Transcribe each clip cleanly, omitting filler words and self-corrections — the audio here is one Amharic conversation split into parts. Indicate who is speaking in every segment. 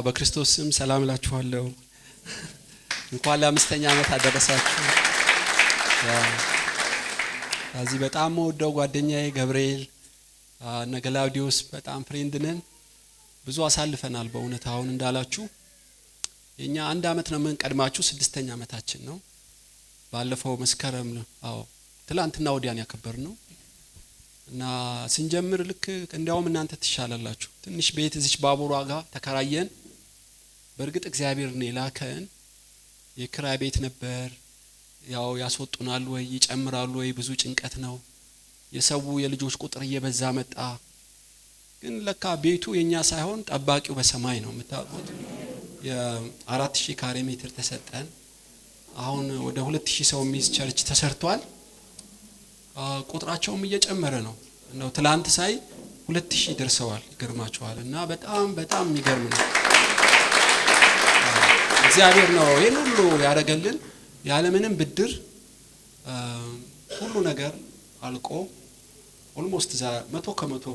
Speaker 1: በክርስቶስ ስም ሰላም እላችኋለሁ። እንኳን ለአምስተኛ ዓመት አደረሳችሁ። እዚህ በጣም ወደው ጓደኛዬ ገብርኤል ነገላውዲዮስ በጣም ፍሬንድ ነን። ብዙ አሳልፈናል። በእውነት አሁን እንዳላችሁ የኛ አንድ ዓመት ነው የምንቀድማችሁ፣ ስድስተኛ ዓመታችን ነው። ባለፈው መስከረም ትላንትና ወዲያን ያከበርነው እና ስንጀምር ልክ እንዲያውም እናንተ ትሻላላችሁ። ትንሽ ቤት እዚች ባቡሯ ጋር ተከራየን። በእርግጥ እግዚአብሔር ነው የላከን። የክራይ ቤት ነበር። ያው ያስወጡናል ወይ ይጨምራሉ ወይ ብዙ ጭንቀት ነው። የሰው የልጆች ቁጥር እየበዛ መጣ። ግን ለካ ቤቱ የኛ ሳይሆን ጠባቂው በሰማይ ነው። የምታውቁት የ4000 ካሬ ሜትር ተሰጠን። አሁን ወደ 2000 ሰው የሚይዝ ቸርች ተሰርቷል። ቁጥራቸውም እየጨመረ ነው። ነው ትላንት ሳይ 2000 ደርሰዋል። ይገርማችኋል። እና በጣም የሚገርም ነው። እግዚአብሔር ነው ይሄን ሁሉ ያደረገልን ያለ ምንም ብድር። ሁሉ ነገር አልቆ ኦልሞስት 100%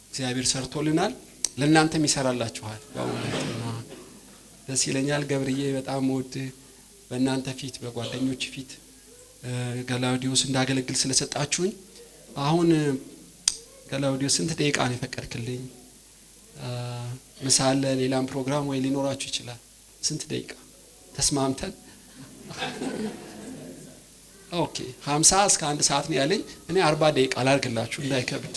Speaker 1: እግዚአብሔር ሰርቶልናል። ለእናንተም ይሰራላችኋል። ደስ ይለኛል። ገብርዬ በጣም ወድ በእናንተ ፊት በጓደኞች ፊት ገላውዲዮስ እንዳገለግል ስለሰጣችሁኝ። አሁን ገላውዲዮስ ስንት ደቂቃ ነው የፈቀድክልኝ? ምሳለ ሌላም ፕሮግራም ወይ ሊኖራችሁ ይችላል። ስንት ደቂቃ ተስማምተን? ኦኬ 50 እስከ 1 ሰዓት ነው ያለኝ። እኔ 40 ደቂቃ ላድርግላችሁ እንዳይከብድ።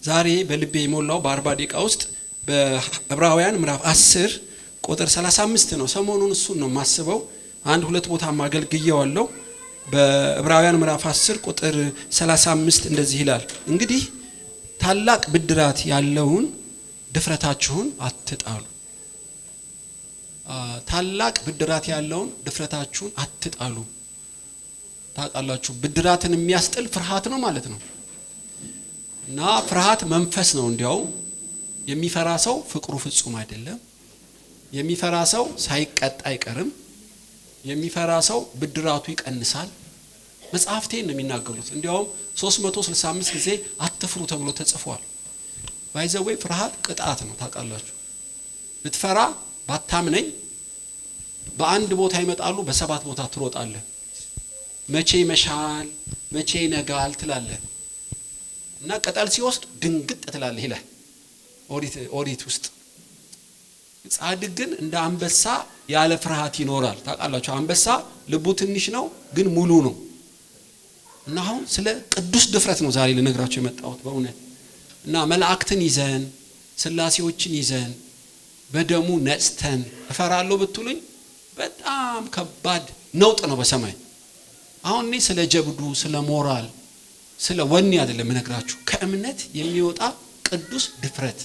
Speaker 1: ዛሬ በልቤ የሞላው በ40 ደቂቃ ውስጥ በዕብራውያን ምዕራፍ 10 ቁጥር 35 ነው። ሰሞኑን እሱን ነው ማስበው። አንድ ሁለት ቦታ ማገልግያዋለሁ። በዕብራውያን ምዕራፍ 10 ቁጥር 35 እንደዚህ ይላል፣ እንግዲህ ታላቅ ብድራት ያለውን ድፍረታችሁን አትጣሉ። ታላቅ ብድራት ያለውን ድፍረታችሁን አትጣሉ። ታውቃላችሁ ብድራትን የሚያስጥል ፍርሃት ነው ማለት ነው። እና ፍርሃት መንፈስ ነው። እንዲያው የሚፈራ ሰው ፍቅሩ ፍጹም አይደለም። የሚፈራ ሰው ሳይቀጣ አይቀርም። የሚፈራ ሰው ብድራቱ ይቀንሳል። መጽሐፍቴን ነው የሚናገሩት። እንዲያውም 365 ጊዜ አትፍሩ ተብሎ ተጽፏል። ባይዘዌ ፍርሃት ቅጣት ነው። ታውቃላችሁ ብትፈራ ባታምነኝ በአንድ ቦታ ይመጣሉ፣ በሰባት ቦታ ትሮጣለህ። መቼ መሻል መቼ ነጋል ትላለህ እና ቅጠል ሲወስድ ድንግጥ ትላለህ ይላል ኦሪት ውስጥ። ጻድቅ ግን እንደ አንበሳ ያለ ፍርሃት ይኖራል። ታውቃላችሁ አንበሳ ልቡ ትንሽ ነው ግን ሙሉ ነው። እና አሁን ስለ ቅዱስ ድፍረት ነው ዛሬ ልነግራችሁ የመጣሁት በእውነት። እና መላእክትን ይዘን ስላሴዎችን ይዘን በደሙ ነጽተን እፈራለሁ ብትሉኝ በጣም ከባድ ነውጥ ነው በሰማይ። አሁን እኔ ስለ ጀብዱ ስለ ሞራል ስለ ወኔ አይደለም የምነግራችሁ፣ ከእምነት የሚወጣ ቅዱስ ድፍረት።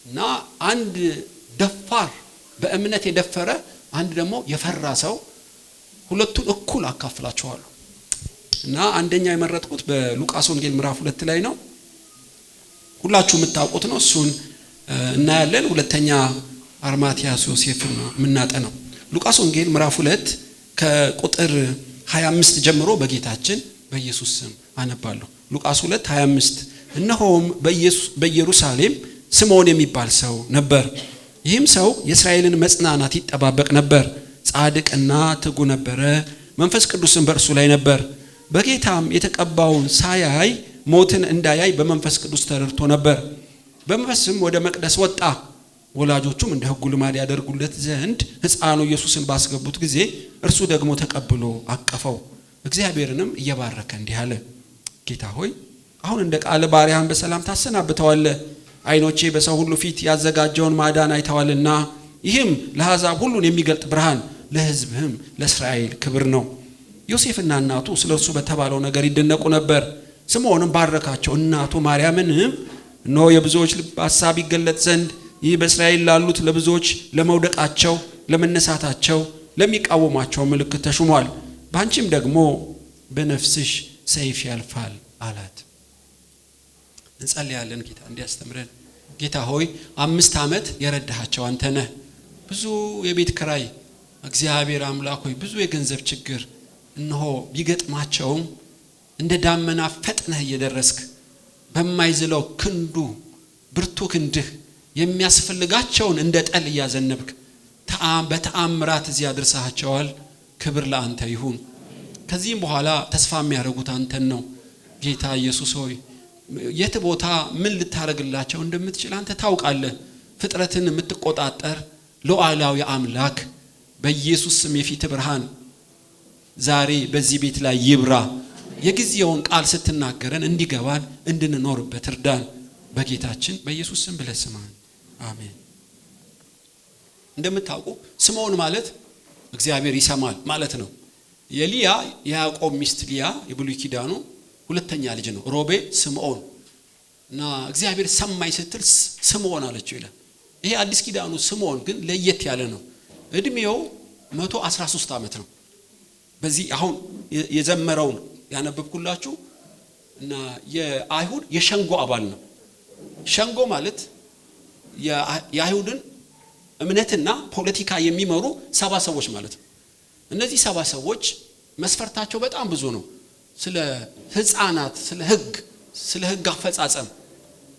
Speaker 1: እና አንድ ደፋር በእምነት የደፈረ አንድ ደግሞ የፈራ ሰው ሁለቱን እኩል አካፍላቸዋለሁ። እና አንደኛ የመረጥኩት በሉቃስ ወንጌል ምዕራፍ 2 ላይ ነው። ሁላችሁ የምታውቁት ነው። እሱን እናያለን። ሁለተኛ አርማቲያስ ዮሴፍን ነው የምናጠናው። ሉቃስ ወንጌል ምዕራፍ 2 ከቁጥር 25 ጀምሮ በጌታችን በኢየሱስ ስም አነባለሁ። ሉቃስ 2:25 እነሆም በኢየሩሳሌም ስምዖን የሚባል ሰው ነበር። ይህም ሰው የእስራኤልን መጽናናት ይጠባበቅ ነበር። ጻድቅና ትጉ ነበረ፣ መንፈስ ቅዱስም በእርሱ ላይ ነበር። በጌታም የተቀባውን ሳያይ ሞትን እንዳያይ በመንፈስ ቅዱስ ተረድቶ ነበር። በመንፈስም ወደ መቅደስ ወጣ። ወላጆቹም እንደ ሕጉ ልማድ ያደርጉለት ዘንድ ሕፃኑ ኢየሱስን ባስገቡት ጊዜ እርሱ ደግሞ ተቀብሎ አቀፈው። እግዚአብሔርንም እየባረከ እንዲህ አለ፣ ጌታ ሆይ አሁን እንደ ቃል ባሪያህን በሰላም ታሰናብተዋለህ። ዓይኖቼ በሰው ሁሉ ፊት ያዘጋጀውን ማዳን አይተዋልና ይህም ለአሕዛብ ሁሉን የሚገልጥ ብርሃን ለሕዝብህም ለእስራኤል ክብር ነው። ዮሴፍና እናቱ ስለ እርሱ በተባለው ነገር ይደነቁ ነበር። ስምዖንም ባረካቸው። እናቱ ማርያምንም እነሆ የብዙዎች ልብ ሐሳብ ይገለጥ ዘንድ ይህ በእስራኤል ላሉት ለብዙዎች ለመውደቃቸው ለመነሳታቸው ለሚቃወሟቸው ምልክት ተሹሟል። በአንቺም ደግሞ በነፍስሽ ሰይፍ ያልፋል አላት። እንጸልያለን ጌታ እንዲያስተምረን። ጌታ ሆይ 5 ዓመት የረዳሃቸው አንተ ነህ። ብዙ የቤት ክራይ እግዚአብሔር አምላክ ሆይ ብዙ የገንዘብ ችግር እነሆ ቢገጥማቸውም እንደ ዳመና ፈጥነህ እየደረስክ በማይዝለው ክንዱ ብርቱ ክንድህ የሚያስፈልጋቸውን እንደ ጠል ያዘነብክ በተአምራት እዚያ አድርሰሃቸዋል። ክብር ለአንተ ይሁን። ከዚህም በኋላ ተስፋ የሚያደርጉት አንተን ነው። ጌታ ኢየሱስ ሆይ የት ቦታ ምን ልታረግላቸው እንደምትችል አንተ ታውቃለህ። ፍጥረትን የምትቆጣጠር ሉዓላዊ አምላክ በኢየሱስ ስም የፊት ብርሃን ዛሬ በዚህ ቤት ላይ ይብራ። የጊዜውን ቃል ስትናገረን እንዲገባን እንድንኖርበት እርዳን። በጌታችን በኢየሱስ ስም ብለህ ስማን። አሜን። እንደምታውቁ ስምዖን ማለት እግዚአብሔር ይሰማል ማለት ነው። የሊያ የያዕቆብ ሚስት ሊያ የብሉይ ኪዳኑ ሁለተኛ ልጅ ነው። ሮቤ ስምዖን እና እግዚአብሔር ሰማይ ስትል ስምዖን አለችው ይላል። ይሄ አዲስ ኪዳኑ ስምዖን ግን ለየት ያለ ነው። እድሜው 113 ዓመት ነው። በዚህ አሁን የዘመረውን ያነበብኩላችሁ እና የአይሁድ የሸንጎ አባል ነው። ሸንጎ ማለት የአይሁድን እምነትና ፖለቲካ የሚመሩ 70 ሰዎች ማለት ነው። እነዚህ 70 ሰዎች መስፈርታቸው በጣም ብዙ ነው። ስለ ህፃናት፣ ስለ ህግ አፈጻጸም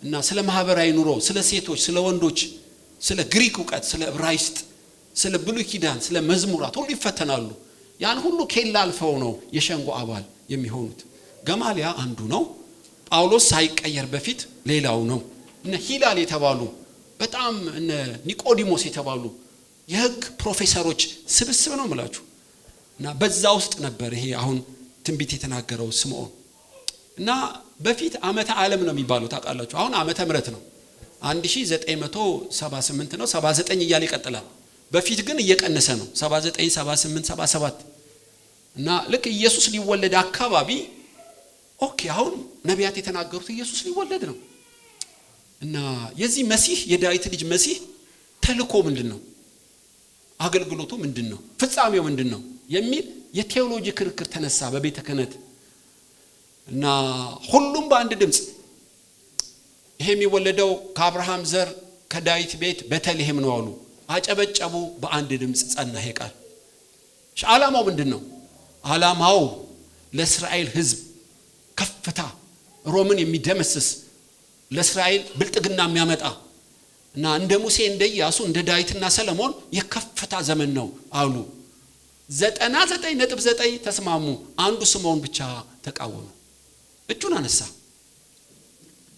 Speaker 1: እና ስለ ማህበራዊ ኑሮ፣ ስለ ሴቶች፣ ስለ ወንዶች፣ ስለ ግሪክ ዕውቀት፣ ስለ ዕብራይስጥ፣ ስለ ብሉይ ኪዳን፣ ስለ መዝሙራት ሁሉ ይፈተናሉ። ያን ሁሉ ኬላ አልፈው ነው የሸንጎ አባል የሚሆኑት። ገማሊያ አንዱ ነው። ጳውሎስ ሳይቀየር በፊት ሌላው ነው። እነ ሂላል የተባሉ በጣም እነ ኒቆዲሞስ የተባሉ የህግ ፕሮፌሰሮች ስብስብ ነው ማለት እና በዛ ውስጥ ነበር ይሄ አሁን ትንቢት የተናገረው ስምዖን። እና በፊት ዓመተ ዓለም ነው የሚባለው ታውቃላችሁ። አሁን ዓመተ ምህረት ነው 1978 ነው 79 እያለ ይቀጥላል። በፊት ግን እየቀነሰ ነው 79 78 77 እና ልክ ኢየሱስ ሊወለድ አካባቢ ኦኬ አሁን ነቢያት የተናገሩት ኢየሱስ ሊወለድ ነው እና የዚህ መሲህ የዳዊት ልጅ መሲህ ተልኮ ምንድነው? አገልግሎቱ ምንድነው? ፍጻሜው ምንድነው? የሚል የቴዎሎጂ ክርክር ተነሳ በቤተ ክህነት እና ሁሉም በአንድ ድምጽ ይሄ የሚወለደው ከአብርሃም ዘር ከዳዊት ቤት ቤተልሔም ነው አሉ። አጨበጨቡ። በአንድ ድምጽ ጸና ይሄ ቃል። ዓላማው ምንድነው? ዓላማው ለእስራኤል ሕዝብ ከፍታ ሮምን የሚደመስስ ለእስራኤል ብልጥግና የሚያመጣ እና እንደ ሙሴ እንደ ኢያሱ እንደ ዳዊትና ሰለሞን የከፍታ ዘመን ነው አሉ። 99.9 ተስማሙ። አንዱ ስምዖን ብቻ ተቃወመ። እጁን አነሳ።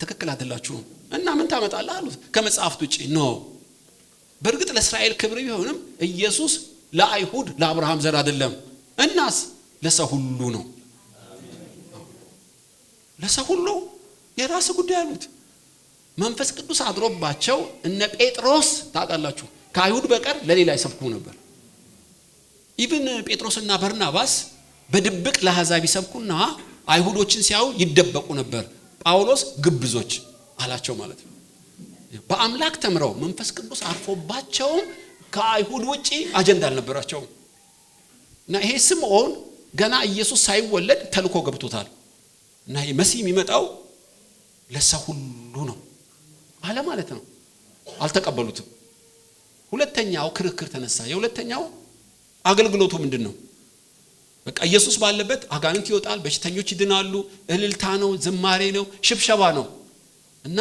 Speaker 1: ትክክል አይደላችሁም እና ምን ታመጣለህ አሉት። ከመጽሐፍት ውጪ ነው። በእርግጥ ለእስራኤል ክብር ቢሆንም ኢየሱስ ለአይሁድ ለአብርሃም ዘር አይደለም። እናስ ለሰው ሁሉ ነው። ለሰው ሁሉ የራስ ጉዳይ አሉት። መንፈስ ቅዱስ አድሮባቸው እነ ጴጥሮስ ታውቃላችሁ ከአይሁድ በቀር ለሌላ ይሰብኩ ነበር። ኢቭን ጴጥሮስና በርናባስ በድብቅ ለአሕዛብ ይሰብኩና አይሁዶችን ሲያዩ ይደበቁ ነበር። ጳውሎስ ግብዞች አላቸው ማለት ነው። በአምላክ ተምረው መንፈስ ቅዱስ አርፎባቸው ከአይሁድ ውጪ አጀንዳ አልነበራቸው እና ይሄ ስምዖን ገና ኢየሱስ ሳይወለድ ተልኮ ገብቶታል እና ይሄ መሲህ የሚመጣው ለሰው ሁሉ ነው አለ ማለት ነው። አልተቀበሉትም። ሁለተኛው ክርክር ተነሳ። የሁለተኛው አገልግሎቱ ምንድነው? በቃ ኢየሱስ ባለበት አጋንንት ይወጣል፣ በሽተኞች ይድናሉ፣ እልልታ ነው፣ ዝማሬ ነው፣ ሽብሸባ ነው እና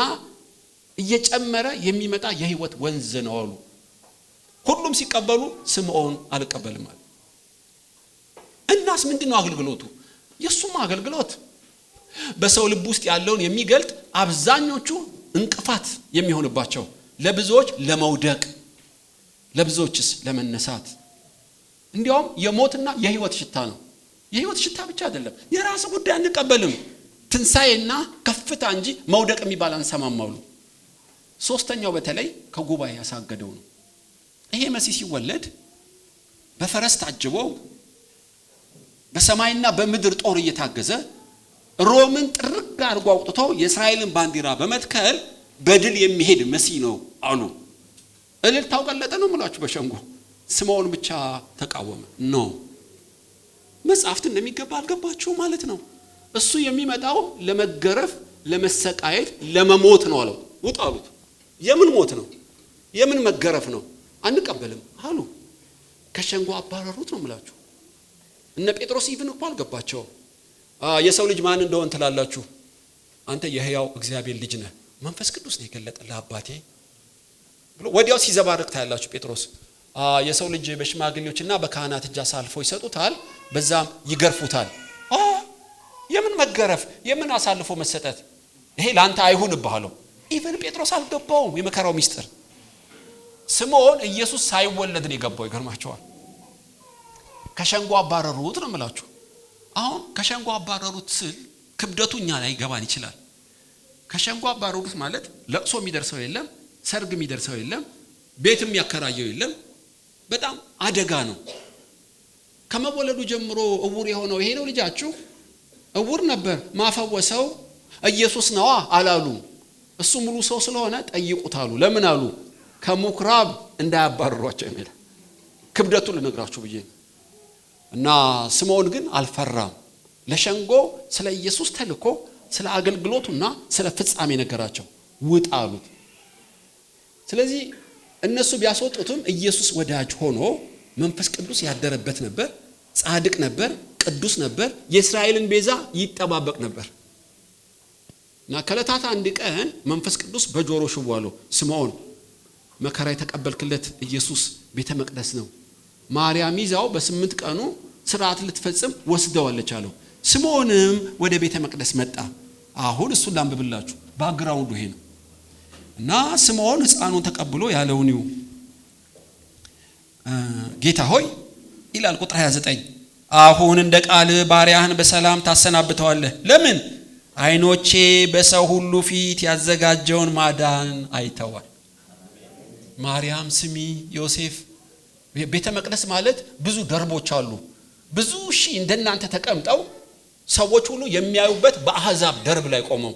Speaker 1: እየጨመረ የሚመጣ የህይወት ወንዝ ነው አሉ። ሁሉም ሲቀበሉ ስምዖን አልቀበልም አለ። እናስ ምንድነው አገልግሎቱ? የሱም አገልግሎት በሰው ልብ ውስጥ ያለውን የሚገልጥ አብዛኞቹ እንቅፋት የሚሆንባቸው ለብዙዎች ለመውደቅ ለብዙዎችስ ለመነሳት እንዲያውም የሞትና የህይወት ሽታ ነው። የህይወት ሽታ ብቻ አይደለም። የራስ ጉዳይ አንቀበልም። ትንሳኤና ከፍታ እንጂ መውደቅ የሚባል አንሰማም አሉ። ሶስተኛው በተለይ ከጉባኤ ያሳገደው ነው። ይሄ መሲህ ሲወለድ በፈረስ ታጅቦ በሰማይና በምድር ጦር እየታገዘ ሮምን ጥርግ አድርጎ አውጥቶ የእስራኤልን ባንዲራ በመትከል በድል የሚሄድ መሲህ ነው አሉ። እልልታው ቀለጠ ነው ማለት በሸንጎ። ስምዖን ብቻ ተቃወመ። ነው መጽሐፍት እንደሚገባ አልገባችሁ ማለት ነው። እሱ የሚመጣው ለመገረፍ፣ ለመሰቃየት፣ ለመሞት ነው አለው። ውጣሉት። የምን ሞት ነው? የምን መገረፍ ነው? አንቀበልም አሉ። ከሸንጎ አባረሩት ነው ማለት እነ ጴጥሮስ ኢቭን እኮ አልገባቸው። የሰው ልጅ ማን እንደሆነ ትላላችሁ? አንተ የሕያው እግዚአብሔር ልጅ ነህ መንፈስ ቅዱስ ነው የገለጠልህ አባቴ ብሎ ወዲያው ሲዘባርቅ ታያላችሁ። ጴጥሮስ የሰው ልጅ በሽማግሌዎችና በካህናት እጅ አሳልፎ ይሰጡታል፣ በዛም ይገርፉታል። የምን መገረፍ የምን አሳልፎ መሰጠት? ይሄ ላንተ አይሁንብሃለው። ኢቭን ጴጥሮስ አልገባውም የመከራው ሚስጥር። ስምዖን ኢየሱስ ሳይወለድ ነው የገባው። ይገርማቸዋል። ከሸንጎ አባረሩት ነው የምላችሁ። አሁን ከሸንጎ አባረሩት ስል ክብደቱ እኛ ላይ ገባን ይችላል። ከሸንጎ አባረሩት ማለት ለቅሶ የሚደርሰው የለም፣ ሰርግ የሚደርሰው የለም፣ ቤትም ያከራየው የለም። በጣም አደጋ ነው። ከመወለዱ ጀምሮ እውር የሆነው ይሄ ነው ልጃችሁ? እውር ነበር፣ ማፈወሰው ኢየሱስ ነዋ አላሉ። እሱ ሙሉ ሰው ስለሆነ ጠይቁት አሉ። ለምን አሉ? ከምኩራብ እንዳያባረሯቸው የሚል ክብደቱን ልነግራችሁ ብዬ እና ስምዖን ግን አልፈራም። ለሸንጎ ስለ ኢየሱስ ተልኮ ስለ አገልግሎቱና ስለ ፍጻሜ ነገራቸው። ውጣ አሉት። ስለዚህ እነሱ ቢያስወጡትም ኢየሱስ ወዳጅ ሆኖ መንፈስ ቅዱስ ያደረበት ነበር። ጻድቅ ነበር፣ ቅዱስ ነበር፣ የእስራኤልን ቤዛ ይጠባበቅ ነበር። እና ከለታት አንድ ቀን መንፈስ ቅዱስ በጆሮ ሽዋሎ ስምዖን መከራ የተቀበልክለት ኢየሱስ ቤተ መቅደስ ነው፣ ማርያም ይዛው በ8 ቀኑ ስርዓት ልትፈጽም ወስደዋለች አለው። ስምዖንም ወደ ቤተ መቅደስ መጣ። አሁን እሱን ላንብብላችሁ። ባክግራውንዱ ይሄ ነው። እና ስምዖን ሕፃኑን ተቀብሎ ያለውን ይው ጌታ ሆይ ይላል ቁጥር 29 አሁን እንደ ቃል ባሪያህን በሰላም ታሰናብተዋለህ። ለምን? አይኖቼ በሰው ሁሉ ፊት ያዘጋጀውን ማዳን አይተዋል። ማርያም ስሚ፣ ዮሴፍ ቤተ መቅደስ ማለት ብዙ ደርቦች አሉ። ብዙ ሺህ እንደናንተ ተቀምጠው ሰዎች ሁሉ የሚያዩበት በአሕዛብ ደርብ ላይ ቆመው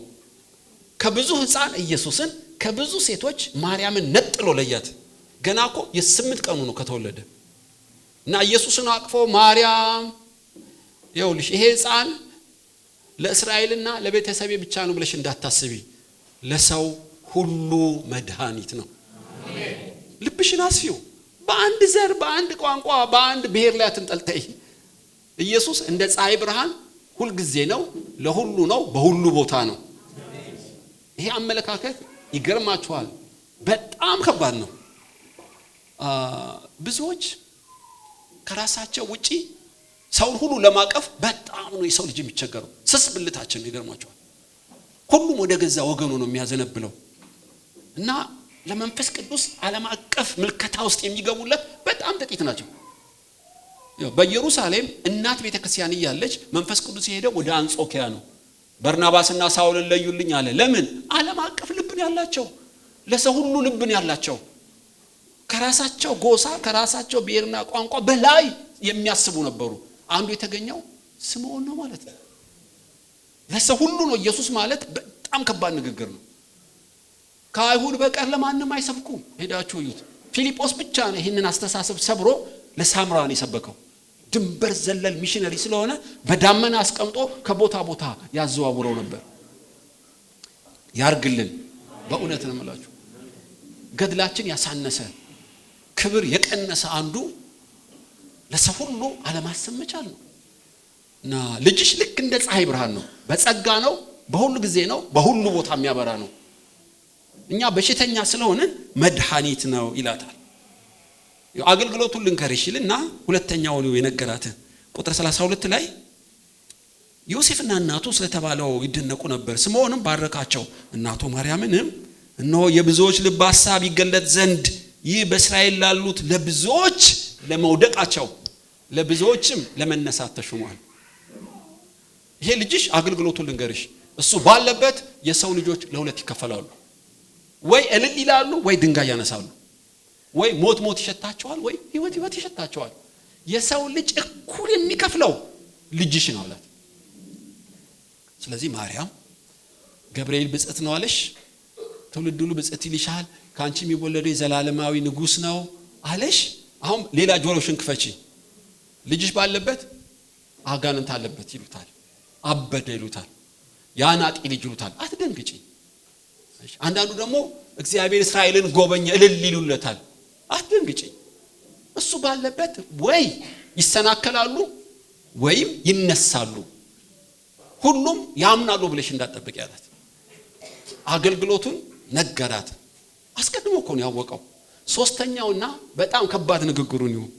Speaker 1: ከብዙ ሕፃን ኢየሱስን ከብዙ ሴቶች ማርያምን ነጥሎ ለያት። ገና እኮ የ8 ቀኑ ነው ከተወለደ። እና ኢየሱስን አቅፎ ማርያም ይኸውልሽ ይሄ ሕፃን ለእስራኤልና ለቤተሰቤ ብቻ ነው ብለሽ እንዳታስቢ፣ ለሰው ሁሉ መድኃኒት ነው። አሜን። ልብሽን አስፊው። በአንድ ዘር፣ በአንድ ቋንቋ፣ በአንድ ብሔር ላይ አትንጠልጠይ። ኢየሱስ እንደ ፀሐይ ብርሃን ሁሉ ጊዜ ነው፣ ለሁሉ ነው፣ በሁሉ ቦታ ነው። ይሄ አመለካከት ይገርማችኋል፣ በጣም ከባድ ነው። ብዙዎች ከራሳቸው ውጪ ሰውን ሁሉ ለማቀፍ በጣም ነው የሰው ልጅ የሚቸገረው። ስስ ብልታችን ነው። ይገርማችኋል፣ ሁሉም ወደ ገዛ ወገኑ ነው የሚያዘነብለው። እና ለመንፈስ ቅዱስ ዓለም አቀፍ ምልከታ ውስጥ የሚገቡለት በጣም ጥቂት ናቸው። በኢየሩሳሌም እናት ቤተክርስቲያን እያለች መንፈስ ቅዱስ የሄደው ወደ አንጾኪያ ነው። በርናባስና ሳውልን ለዩልኝ አለ። ለምን? ዓለም አቀፍ ልብን ያላቸው፣ ለሰው ሁሉ ልብን ያላቸው፣ ከራሳቸው ጎሳ ከራሳቸው ብሔርና ቋንቋ በላይ የሚያስቡ ነበሩ። አንዱ የተገኘው ስምዖን ነው ማለት ነው። ለሰው ሁሉ ነው ኢየሱስ ማለት በጣም ከባድ ንግግር ነው። ከአይሁድ በቀር ለማንም አይሰብኩም። ሄዳችሁ እዩት። ፊልጶስ ብቻ ነው ይህንን አስተሳሰብ ሰብሮ ለሳምራን የሰበከው። ድንበር ዘለል ሚሽነሪ ስለሆነ በዳመና አስቀምጦ ከቦታ ቦታ ያዘዋውረው ነበር። ያርግልን። በእውነት ነው የምላችሁ። ገድላችን ያሳነሰ ክብር የቀነሰ አንዱ ለሰው ሁሉ አለማሰብ መቻል ነው። እና ልጅሽ ልክ እንደ ፀሐይ ብርሃን ነው። በጸጋ ነው፣ በሁሉ ጊዜ ነው፣ በሁሉ ቦታ የሚያበራ ነው። እኛ በሽተኛ ስለሆነ መድኃኒት ነው ይላታል። አገልግሎቱን ልንከርሽልና ሁለተኛው ነው የነገራት ቁጥር 32 ላይ ዮሴፍና እናቱ ስለተባለው ይደነቁ ነበር። ስምዖንም ባረካቸው። እናቱ ማርያምንም እነሆ የብዙዎች ልብ ሐሳብ ይገለጥ ዘንድ ይህ በእስራኤል ላሉት ለብዙዎች ለመውደቃቸው ለብዙዎችም ለመነሳት ተሹሟል። ይሄ ልጅሽ አገልግሎቱን ልንገርሽ፣ እሱ ባለበት የሰው ልጆች ለሁለት ይከፈላሉ። ወይ እልል ይላሉ፣ ወይ ድንጋይ ያነሳሉ። ወይ ሞት ሞት ይሸታቸዋል፣ ወይ ህይወት ህይወት ይሸታቸዋል። የሰው ልጅ እኩል የሚከፍለው ልጅሽ ነው አላት። ስለዚህ ማርያም ገብርኤል ብጽዕት ነው አለሽ፣ ትውልድ ሁሉ ብጽዕት ይልሻል፣ ካንቺ የሚወለደው የዘላለማዊ ንጉስ ነው አለሽ። አሁን ሌላ ጆሮሽን ክፈቺ። ልጅሽ ባለበት አጋንንት አለበት ይሉታል፣ አበደ ይሉታል፣ ያናጢ ልጅ ይሉታል። አትደንግጪ። አንዳንዱ ደግሞ እግዚአብሔር እስራኤልን ጎበኘ እልል ይሉለታል። አትደንግጪ። እሱ ባለበት ወይ ይሰናከላሉ ወይም ይነሳሉ። ሁሉም ያምናሉ ብለሽ እንዳትጠብቂ ያላት። አገልግሎቱን ነገራት። አስቀድሞ እኮ ነው ያወቀው። ሶስተኛውና በጣም ከባድ ንግግሩን ይሁን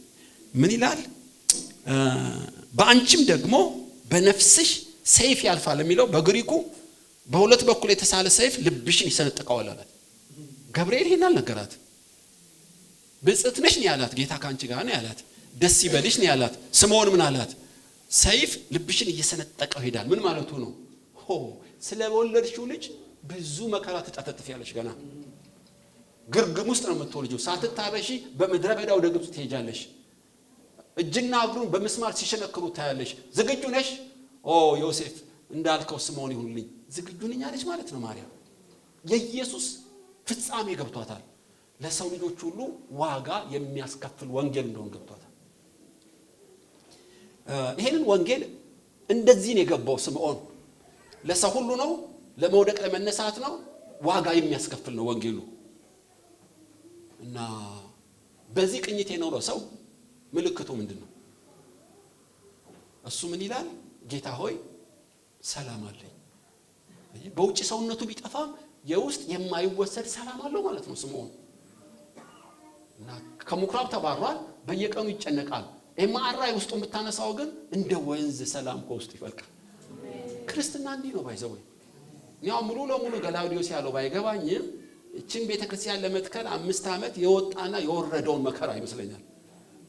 Speaker 1: ምን ይላል? በአንቺም ደግሞ በነፍስሽ ሰይፍ ያልፋል የሚለው በግሪኩ በሁለት በኩል የተሳለ ሰይፍ ልብሽን ይሰነጥቀዋል አላት። ገብርኤል ይሄን አልነገራት። ብጽዕት ነሽ ነው ያላት። ጌታ ካንቺ ጋር ነው ያላት። ደስ ይበልሽ ነው ያላት። ስምዖን ምን አላት? ሰይፍ ልብሽን እየሰነጠቀው ይሄዳል። ምን ማለቱ ነው? ስለወለድሽው ልጅ ብዙ መከራ ትጠፈጥፊያለሽ። ገና ግርግም ውስጥ ነው የምትወልጂው። ሳትታረሺ በምድረ በዳ ወደ ግብጽ ትሄጃለሽ። እጅና እግሩን በመስማር ሲሸነክሩ ታያለሽ። ዝግጁ ነሽ? ዮሴፍ እንዳልከው ስምዖን ይሁንልኝ። ዝግጁ ነኝ አለች ማለት ነው ማርያም። የኢየሱስ ፍጻሜ ገብቷታል። ለሰው ልጆች ሁሉ ዋጋ የሚያስከፍል ወንጌል እንደሆነ ገብቷታል። ይሄንን ወንጌል እንደዚህ ነው የገባው ስምዖን። ለሰው ሁሉ ነው፣ ለመውደቅ ለመነሳት ነው፣ ዋጋ የሚያስከፍል ነው ወንጌሉ። እና በዚህ ቅኝት የኖረው ሰው ምልክቱ ምንድነው? እሱ ምን ይላል? ጌታ ሆይ ሰላም አለኝ። በውጭ ሰውነቱ ቢጠፋም የውስጥ የማይወሰድ ሰላም አለው ማለት ነው ስምዖን። እና ከምኩራብ ተባሯል። በየቀኑ ይጨነቃል። ኤምአርአይ ውስጡን ብታነሳው ግን እንደ ወንዝ ሰላም ከውስጡ ይፈልቃል። ክርስትና እንዲህ ነው ባይዘው። ያው ሙሉ ለሙሉ ገላውዲዮስ ያለው ባይገባኝም እቺን ቤተክርስቲያን ለመትከል 5 ዓመት የወጣና የወረደውን መከራ ይመስለኛል።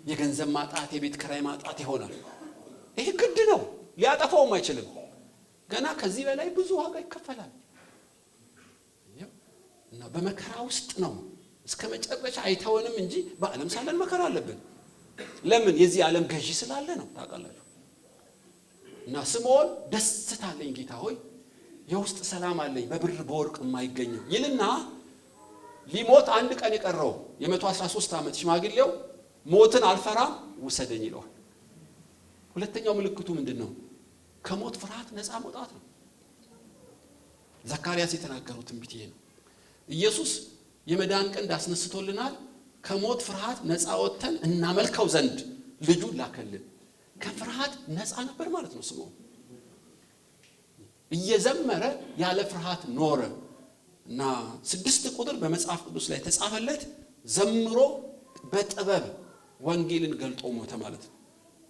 Speaker 1: የገንዘብ ማጣት፣ የቤት ኪራይ ማጣት ይሆናል። ይሄ ግድ ነው፣ ሊያጠፋውም አይችልም። ገና ከዚህ በላይ ብዙ ዋጋ ይከፈላል። እና በመከራ ውስጥ ነው እስከ መጨረሻ አይተወንም እንጂ በዓለም ሳለን መከራ አለብን። ለምን? የዚህ ዓለም ገዢ ስላለ ነው። ታውቃላችሁ። እና ስምዖን ደስታ አለኝ ጌታ ሆይ፣ የውስጥ ሰላም አለኝ በብር በወርቅ የማይገኘው ይልና ሊሞት አንድ ቀን የቀረው የ113 ዓመት ሽማግሌው ሞትን አልፈራም ውሰደኝ ይለዋል። ሁለተኛው ምልክቱ ምንድነው? ከሞት ፍርሃት ነፃ መውጣት ነው። ዘካርያስ የተናገረው ትንቢት ይሄ ነው። ኢየሱስ የመዳን ቀን አስነስቶልናል። ከሞት ፍርሃት ነፃ ወጥተን እናመልከው ዘንድ ልጁን ላከልን። ከፍርሃት ነፃ ነበር ማለት ነው ስምዖን። እየዘመረ ያለ ፍርሃት ኖረ። እና 6 ቁጥር በመጽሐፍ ቅዱስ ላይ ተጻፈለት። ዘምሮ በጥበብ ወንጌልን ገልጦ ሞተ ማለት ነው።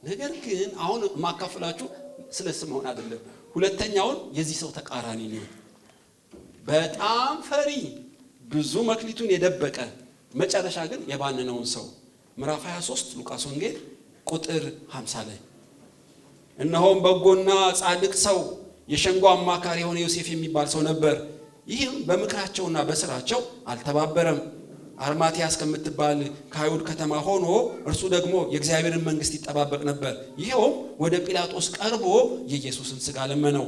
Speaker 1: ነገር ግን አሁን ማካፈላችሁ ስለ ስምዖን አይደለም። ሁለተኛውን የዚህ ሰው ተቃራኒ ነው። በጣም ፈሪ፣ ብዙ መክሊቱን የደበቀ መጨረሻ ግን የባነነውን ሰው ምዕራፍ 23 ሉቃስ ወንጌል ቁጥር 50 ላይ እነሆም በጎና ጻድቅ ሰው የሸንጎ አማካሪ የሆነ ዮሴፍ የሚባል ሰው ነበር። ይህም በምክራቸውና በስራቸው አልተባበረም። አርማቲያስ ከምትባል ከአይሁድ ከተማ ሆኖ እርሱ ደግሞ የእግዚአብሔርን መንግስት ይጠባበቅ ነበር። ይሄውም ወደ ጲላጦስ ቀርቦ የኢየሱስን ሥጋ ለመነው።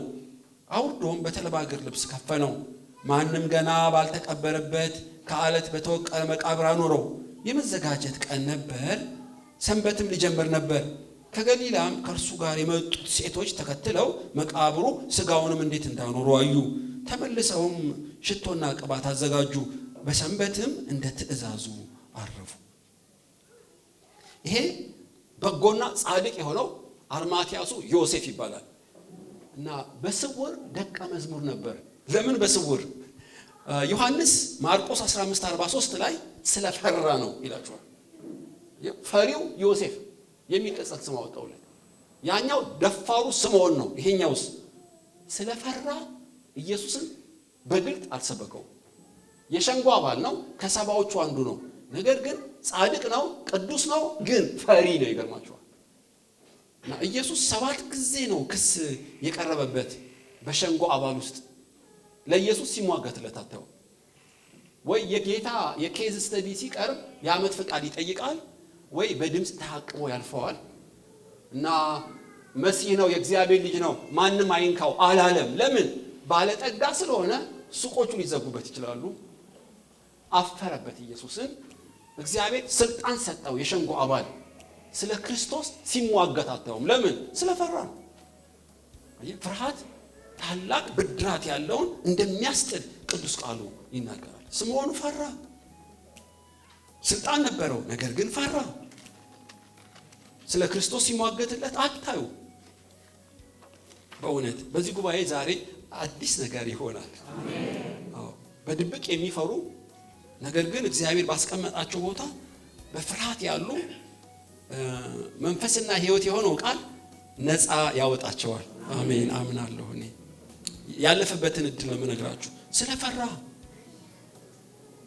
Speaker 1: አውርዶም በተልባ እግር ልብስ ከፈነው። ማንም ገና ባልተቀበረበት ከአለት በተወቀረ መቃብር አኖረው። የመዘጋጀት ቀን ነበር፣ ሰንበትም ሊጀምር ነበር። ከገሊላም ከእርሱ ጋር የመጡት ሴቶች ተከትለው መቃብሩ ሥጋውንም እንዴት እንዳኖሩ አዩ። ተመልሰውም ሽቶና ቅባት አዘጋጁ። በሰንበትም እንደ ትእዛዙ አረፉ። ይሄ በጎና ጻድቅ የሆነው አርማቲያሱ ዮሴፍ ይባላል። እና በስውር ደቀ መዝሙር ነበር። ለምን በስውር? ዮሐንስ ማርቆስ 15:43 ላይ ስለፈራ ነው ይላችኋል። ፈሪው ዮሴፍ የሚል ቅጽል ስም አወጣውለት። ያኛው ደፋሩ ስምዖን ነው። ይሄኛውስ ስለፈራ ኢየሱስን በግልጥ አልሰበከው። የሸንጎ አባል ነው፣ ከሰባዎቹ አንዱ ነው። ነገር ግን ጻድቅ ነው፣ ቅዱስ ነው፣ ግን ፈሪ ነው። ይገርማችኋል። እና ኢየሱስ 7 ጊዜ ነው ክስ የቀረበበት በሸንጎ አባል ውስጥ። ለኢየሱስ ሲሟገትለት አታው ወይ የጌታ የኬዝ ስተዲ ሲቀርብ የዓመት ፈቃድ ይጠይቃል ወይ በድምጽ ተሐቅሞ ያልፈዋል። እና መሲህ ነው፣ የእግዚአብሔር ልጅ ነው፣ ማንም አይንካው አላለም። ለምን? ባለጠጋ ስለሆነ ሱቆቹ ሊዘጉበት ይችላሉ። አፈረበት ኢየሱስን። እግዚአብሔር ስልጣን ሰጠው። የሸንጎ አባል ስለ ክርስቶስ ሲሟገት አታውም። ለምን? ስለፈራ ነው። ፍርሃት ታላቅ ብድራት ያለውን እንደሚያስጥል ቅዱስ ቃሉ ይናገራል። ስምዖን ፈራ። ስልጣን ነበረው፣ ነገር ግን ፈራ። ስለ ክርስቶስ ሲሟገትለት አታዩ። በእውነት በዚህ ጉባኤ ዛሬ አዲስ ነገር ይሆናል። በድብቅ የሚፈሩ ነገር ግን እግዚአብሔር ባስቀመጣቸው ቦታ በፍርሃት ያሉ መንፈስና ሕይወት የሆነው ቃል ነፃ ያወጣቸዋል። አሜን አምናለሁ። እኔ ያለፈበትን እድል ነው የምነግራችሁ። ስለፈራ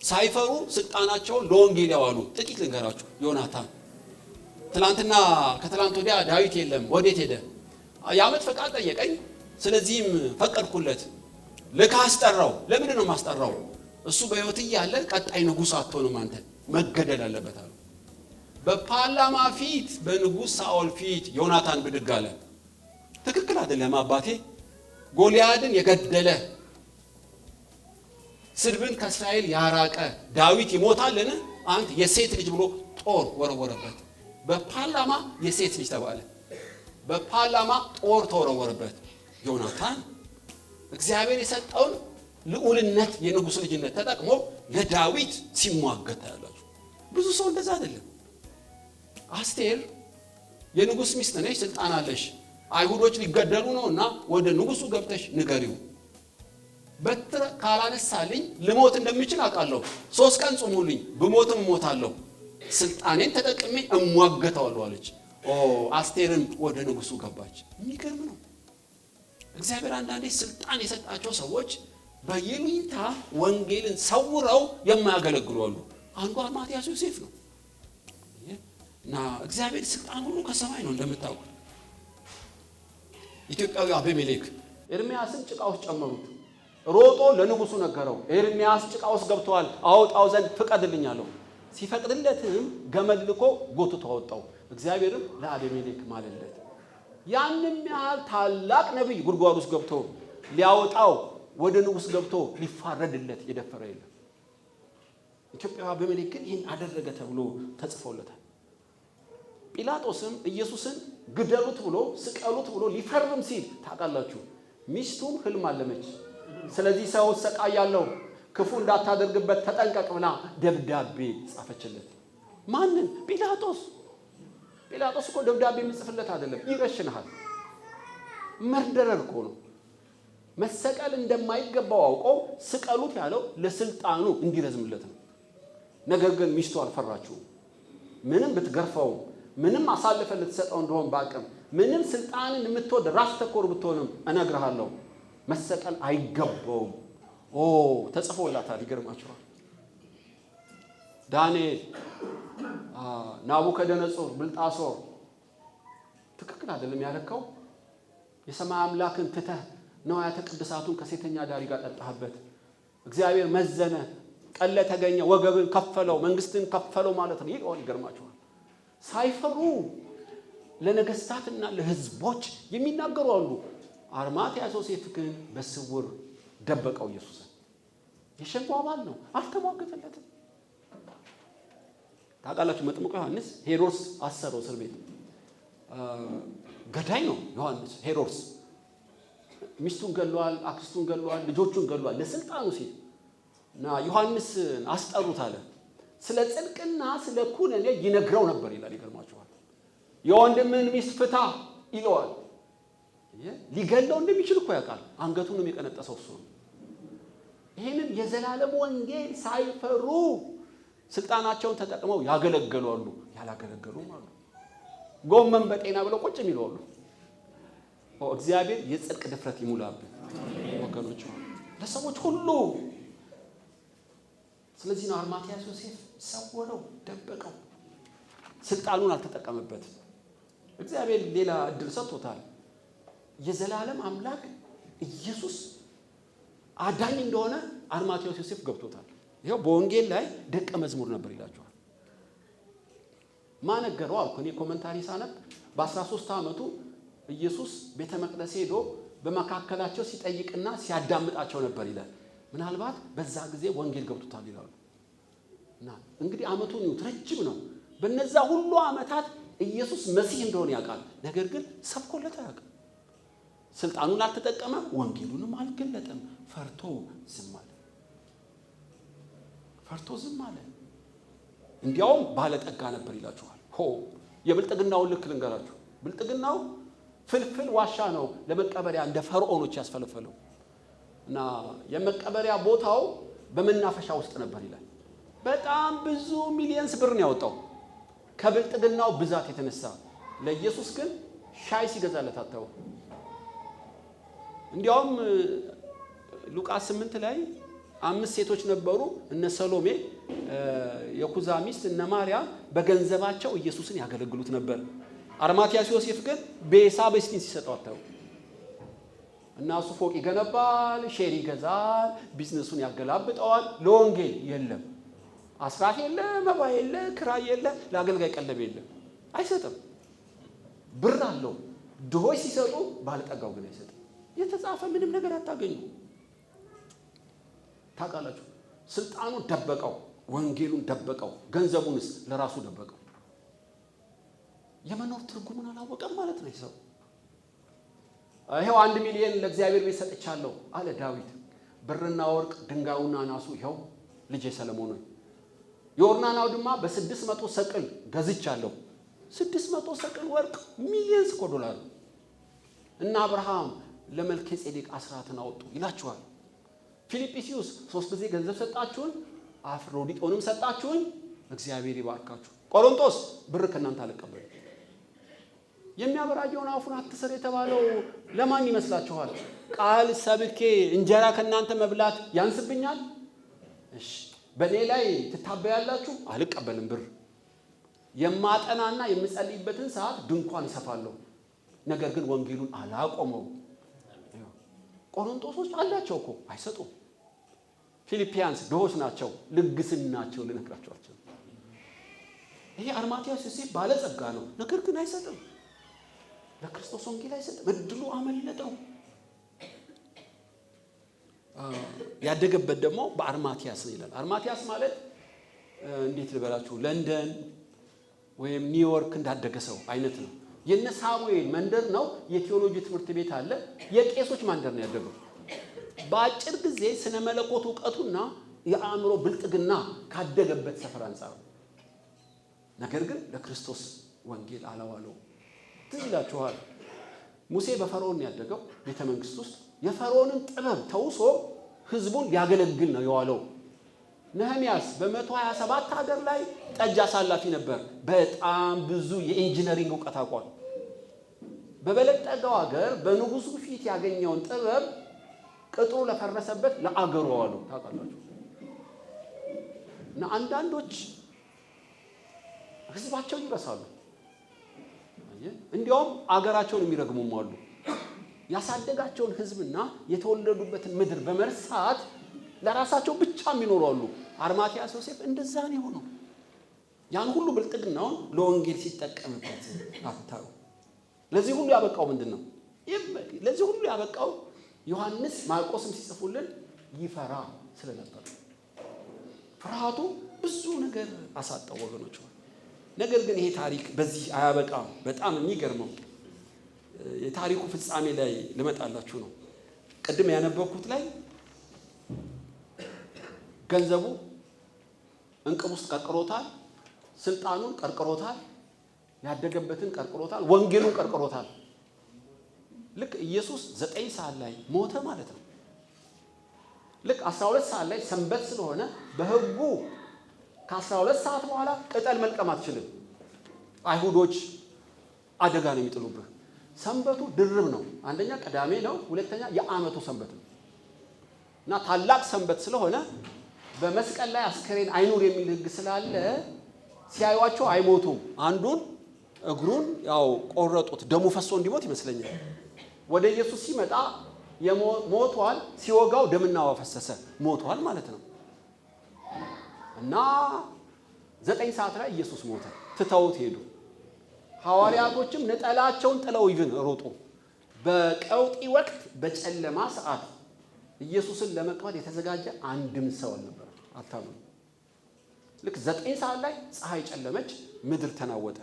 Speaker 1: ሳይፈሩ ስልጣናቸውን ለወንጌል ያዋሉ ጥቂት ልንገራችሁ። ዮናታን ትላንትና ከትላንት ወዲያ ዳዊት የለም ወዴት ሄደ? የዓመት ፈቃድ ጠየቀኝ። ስለዚህም ፈቀድኩለት። ልካ አስጠራው። ለምንድን ነው ማስጠራው? እሱ በሕይወት እያለ ቀጣይ ንጉሥ አትሆንም አንተ፣ መገደል አለበት አሉ። በፓርላማ ፊት በንጉሥ ሳኦል ፊት ዮናታን ብድግ አለ። ትክክል አይደለም አባቴ፣ ጎልያድን የገደለ ስድብን ከእስራኤል ያራቀ ዳዊት ይሞታልን? አንተ የሴት ልጅ ብሎ ጦር ወረወረበት። በፓርላማ የሴት ልጅ ተባለ። በፓርላማ ጦር ተወረወረበት። ዮናታን እግዚአብሔር የሰጠውን ልዑልነት የንጉሥ ልጅነት ተጠቅሞ ለዳዊት ሲሟገት ታያላችሁ። ብዙ ሰው እንደዛ አይደለም። አስቴር የንጉሥ ሚስት ነሽ፣ ስልጣን አለሽ፣ አይሁዶች ሊገደሉ ነውና ወደ ንጉሡ ገብተሽ ንገሪው፣ በትር ካላነሳልኝ ልሞት እንደምችል አውቃለሁ። 3 ቀን ጾሙልኝ፣ ብሞትም እሞታለሁ፣ ስልጣኔን ተጠቅሜ እሟገተዋለሁ አለች። አስቴርም ወደ ንጉሡ ገባች። የሚገርም ነው። እግዚአብሔር አንዳንዴ ስልጣን የሰጣቸው ሰዎች በይሉኝታ ወንጌልን ሰውረው የማያገለግሉ አሉ። አንዱ አርማትያስ ዮሴፍ ነው። እና እግዚአብሔር ስልጣን ሁሉ ከሰማይ ነው እንደምታውቁት። ኢትዮጵያዊ አቤሜሌክ ኤርሚያስን ጭቃ ውስጥ ጨመሩት። ሮጦ ለንጉሡ ነገረው። ኤርሚያስ ጭቃ ውስጥ ገብቷል፣ አውጣው ዘንድ ፍቀድልኝ አለው። ሲፈቅድለትም ገመድ ልኮ ጎትቶ አወጣው። እግዚአብሔርም ለአቤሜሌክ ማለለት። ያንም ያህል ታላቅ ነቢይ ጉድጓድ ውስጥ ገብቶ ሊያወጣው ወደ ንጉሥ ገብቶ ሊፋረድለት የደፈረ የለም። ኢትዮጵያዊ አቤሜሌክ ግን ይህን አደረገ ተብሎ ተጽፎለታል። ጲላጦስም ኢየሱስን ግደሉት ብሎ ስቀሉት ብሎ ሊፈርም ሲል ታውቃላችሁ፣ ሚስቱም ህልም አለመች። ስለዚህ ሰው ሰቃያለሁ፣ ክፉ እንዳታደርግበት ተጠንቀቅ ብላ ደብዳቤ ጻፈችለት። ማንን? ጲላጦስ። ጲላጦስ እኮ ደብዳቤ የሚጽፍለት አይደለም፣ ይረሽንሃል። መርደረር እኮ ነው። መሰቀል እንደማይገባው አውቆ ስቀሉት ያለው ለስልጣኑ እንዲረዝምለት ነው። ነገር ግን ሚስቱ አልፈራችው። ምንም ብትገርፈው፣ ምንም አሳልፈ ልትሰጠው እንደሆን ባቅም፣ ምንም ስልጣንን የምትወድ ራስ ተኮር ብትሆንም እነግርሃለሁ መሰቀል አይገባውም። ተጽፎላታል። ይገርማችኋል። ዳንኤል፣ ናቡከደነጾር፣ ብልጣሶር ትክክል አይደለም ያለከው። የሰማይ አምላክን ትተህ ነዋያተ ቅድሳቱን ከሴተኛ ዳሪ ጋር ጠጣህበት። እግዚአብሔር መዘነ፣ ቀለ ተገኘ፣ ወገብን ከፈለው፣ መንግስትን ከፈለው ማለት ነው። ይገርማችኋል። ሳይፈሩ ለነገስታትና ለህዝቦች የሚናገሩ አሉ። አርማትያስ ዮሴፍ ግን በስውር ደበቀው ኢየሱስን። የሸንጎ አባል ነው፣ አልተሟገተለትም። ታውቃላችሁ፣ መጥምቁ ዮሐንስ ሄሮድስ አሰረው እስር ቤት። ገዳይ ነው ዮሐንስ። ሄሮድስ ሚስቱን ገሏል፣ አክስቱን ገሏል፣ ልጆቹን ገሏል ለስልጣኑ ሲል እና ዮሐንስን አስጠሩት አለ። ስለ ጽድቅና ስለ ኩነኔ ይነግረው ነበር ይላል። ይገርማችኋል። የወንድምን ሚስት ፍታ ይለዋል። ሊገለው እንደሚችል እኮ ያውቃል። አንገቱንም የቀነጠሰው እሱ ነው። ይህንን የዘላለም ወንጌል ሳይፈሩ ስልጣናቸውን ተጠቅመው ያገለገሉ አሉ፣ ያላገለገሉም አሉ። ጎመን በጤና ብለው ቁጭ የሚሉ አሉ። እግዚአብሔር የጽድቅ ድፍረት ይሙላብን ወገኖች፣ ለሰዎች ሁሉ። ስለዚህ ነው አርማትያስ ዮሴፍ ሰወረው፣ ደበቀው። ስልጣኑን አልተጠቀመበትም። እግዚአብሔር ሌላ እድል ሰጥቶታል። የዘላለም አምላክ ኢየሱስ አዳኝ እንደሆነ አርማትያስ ዮሴፍ ገብቶታል። ይሄው በወንጌል ላይ ደቀ መዝሙር ነበር ይላቸዋል። ማነገረው አልኩ እኔ ኮሜንታሪ ሳነብ በ13 ዓመቱ ኢየሱስ ቤተ መቅደስ ሄዶ በመካከላቸው ሲጠይቅና ሲያዳምጣቸው ነበር ይላል። ምናልባት በዛ ጊዜ ወንጌል ገብቶታል ይላሉ። እና እንግዲህ ዓመቱን ረጅም ነው። በነዛ ሁሉ ዓመታት ኢየሱስ መሲህ እንደሆነ ያውቃል። ነገር ግን ሰብኮለት አያውቅም። ስልጣኑን አልተጠቀመ፣ ወንጌሉንም አልገለጠም። ፈርቶ ዝም አለ። ፈርቶ ዝም አለ። እንዲያውም ባለጠጋ ነበር ይላችኋል። የብልጥግናውን ልክ ልንገራችሁ። ብልጥግናው ፍልፍል ዋሻ ነው ለመቀበሪያ እንደ ፈርዖኖች ያስፈለፈለው። እና የመቀበሪያ ቦታው በመናፈሻ ውስጥ ነበር ይላል። በጣም ብዙ ሚሊየንስ ብር ነው ያወጣው ከብልጥግናው ብዛት የተነሳ። ለኢየሱስ ግን ሻይ ሲገዛለት አታው። እንዲያውም ሉቃስ 8 ላይ 5 ሴቶች ነበሩ፣ እነ ሰሎሜ የኩዛ ሚስት እነ ማርያም በገንዘባቸው ኢየሱስን ያገለግሉት ነበር። አርማትያስ ዮሴፍ ግን ቤሳ በስቲን ሲሰጠው አታው። እና እሱ ፎቅ ይገነባል፣ ሼር ይገዛል፣ ቢዝነሱን ያገላብጠዋል። ለወንጌል የለም፣ አስራት የለ፣ መባ የለ፣ ክራይ የለ፣ ለአገልጋይ ቀለብ የለም፣ አይሰጥም። ብር አለው። ድሆች ሲሰጡ ባለጠጋው ግን አይሰጥም። የተጻፈ ምንም ነገር አታገኙ። ታውቃላችሁ፣ ስልጣኑን ደበቀው፣ ወንጌሉን ደበቀው፣ ገንዘቡንስ ለራሱ ደበቀው። የመኖር ትርጉሙን አላወቀም ማለት ነው ሰው። ይሄው 1 ሚሊዮን ለእግዚአብሔር ቤት ሰጥቻለሁ አለ ዳዊት። ብርና ወርቅ ድንጋዩና ናሱ ይሄው ልጄ ሰለሞን ነው። የኦርናን አውድማ በ600 ሰቅል ገዝቻለሁ። 600 ሰቅል ወርቅ ሚሊየንስ እኮ ዶላር። እና አብርሃም ለመልከ ጼዴቅ አስራትን አወጡ ይላችኋል። ፊልጵስዩስ 3 ጊዜ ገንዘብ ሰጣችሁን፣ አፍሮዲጦንም ሰጣችሁኝ፣ እግዚአብሔር ይባርካችሁ። ቆሮንቶስ ብር ከእናንተ አልቀበልም። የሚያበራየውን አፉን አትሰር የተባለው ለማን ይመስላችኋል? ቃል ሰብኬ እንጀራ ከእናንተ መብላት ያንስብኛል? እሺ በእኔ ላይ ትታበያላችሁ? አልቀበልም ብር። የማጠናና የምጸልይበትን ሰዓት ድንኳን እሰፋለሁ፣ ነገር ግን ወንጌሉን አላቆመው። ቆሮንቶሶች አላቸው እኮ አይሰጡም። ፊልጵያንስ ድሆች ናቸው፣ ልግስናቸው ልነግራቸዋቸው። ይሄ አርማትያስ ዮሴፍ ባለጸጋ ነው፣ ነገር ግን አይሰጥም። ለክርስቶስ ወንጌል አይሰጥም። እድሉ አመለጠው። ያደገበት ደግሞ በአርማትያስ ነው ይላል። አርማትያስ ማለት እንዴት ልበላችሁ፣ ለንደን ወይም ኒውዮርክ እንዳደገ ሰው አይነት ነው። የነ ሳሙኤል መንደር ነው። የቴዎሎጂ ትምህርት ቤት አለ። የቄሶች መንደር ነው ያደገው። በአጭር ጊዜ ስነ መለኮት ዕውቀቱና የአእምሮ ብልጥግና ካደገበት ሰፈር አንጻር፣ ነገር ግን ለክርስቶስ ወንጌል አላዋለው። ትዝ ይላችኋል፣ ሙሴ በፈርዖን ያደገው ቤተ መንግስት ውስጥ የፈርዖንን ጥበብ ተውሶ ህዝቡን ሊያገለግል ነው የዋለው። ነህምያስ በ127 ሀገር ላይ ጠጅ አሳላፊ ነበር። በጣም ብዙ የኢንጂነሪንግ ዕውቀት አቋል። በበለጠገው ሀገር በንጉሱ ፊት ያገኘውን ጥበብ ቅጥሩ ለፈረሰበት ለአገሩ ዋሉ። ታውቃላችሁ። እና አንዳንዶች ህዝባቸውን ይረሳሉ። እንዲያውም አገራቸውን የሚረግሙም አሉ። ያሳደጋቸውን ህዝብና የተወለዱበትን ምድር በመርሳት ለራሳቸው ብቻ የሚኖሩ አሉ። አርማትያስ ዮሴፍ እንደዛ ነው የሆነው። ያን ሁሉ ብልጥግናውን ለወንጌል ሲጠቀምበት አታዩ። ለዚህ ሁሉ ያበቃው ምንድነው? ለዚህ ሁሉ ያበቃው ዮሐንስ ማርቆስም ሲጽፉልን ይፈራ ስለነበር። ፍርሃቱ ብዙ ነገር አሳጣው ወገኖች። ነገር ግን ይሄ ታሪክ በዚህ አያበቃም። በጣም የሚገርመው የታሪኩ ፍጻሜ ላይ ልመጣላችሁ ነው። ቅድም ያነበብኩት ላይ ገንዘቡ እንቅብ ውስጥ ቀርቅሮታል፣ ስልጣኑን ቀርቅሮታል፣ ያደገበትን ቀርቅሮታል፣ ወንጌሉን ቀርቅሮታል። ልክ ኢየሱስ 9 ሰዓት ላይ ሞተ ማለት ነው። ልክ 12 ሰዓት ላይ ሰንበት ስለሆነ በሕጉ ከ12 ሰዓት በኋላ ቅጠል መልቀም አትችልም። አይሁዶች አደጋ ነው የሚጥሉብህ። ሰንበቱ ድርብ ነው። አንደኛ ቅዳሜ ነው፣ ሁለተኛ የዓመቱ ሰንበት ነው እና ታላቅ ሰንበት ስለሆነ በመስቀል ላይ አስከሬን አይኑር የሚል ሕግ ስላለ ሲያዩዋቸው አይሞቱም። አንዱን እግሩን ያው ቆረጡት፣ ደሙ ፈሶ እንዲሞት ይመስለኛል። ወደ ኢየሱስ ሲመጣ ሞቷል፣ ሲወጋው ደምና ውሃ ፈሰሰ፣ ሞቷል ማለት ነው። እና 9 ሰዓት ላይ ኢየሱስ ሞተ፣ ትተውት ሄዱ። ሐዋርያቶችም ነጠላቸውን ጥለው ይብን ሮጡ። በቀውጢ ወቅት በጨለማ ሰዓት ኢየሱስን ለመቅበር የተዘጋጀ አንድም ሰው አልነበረ። አታምኑ። ልክ 9 ሰዓት ላይ ፀሐይ ጨለመች፣ ምድር ተናወጠ።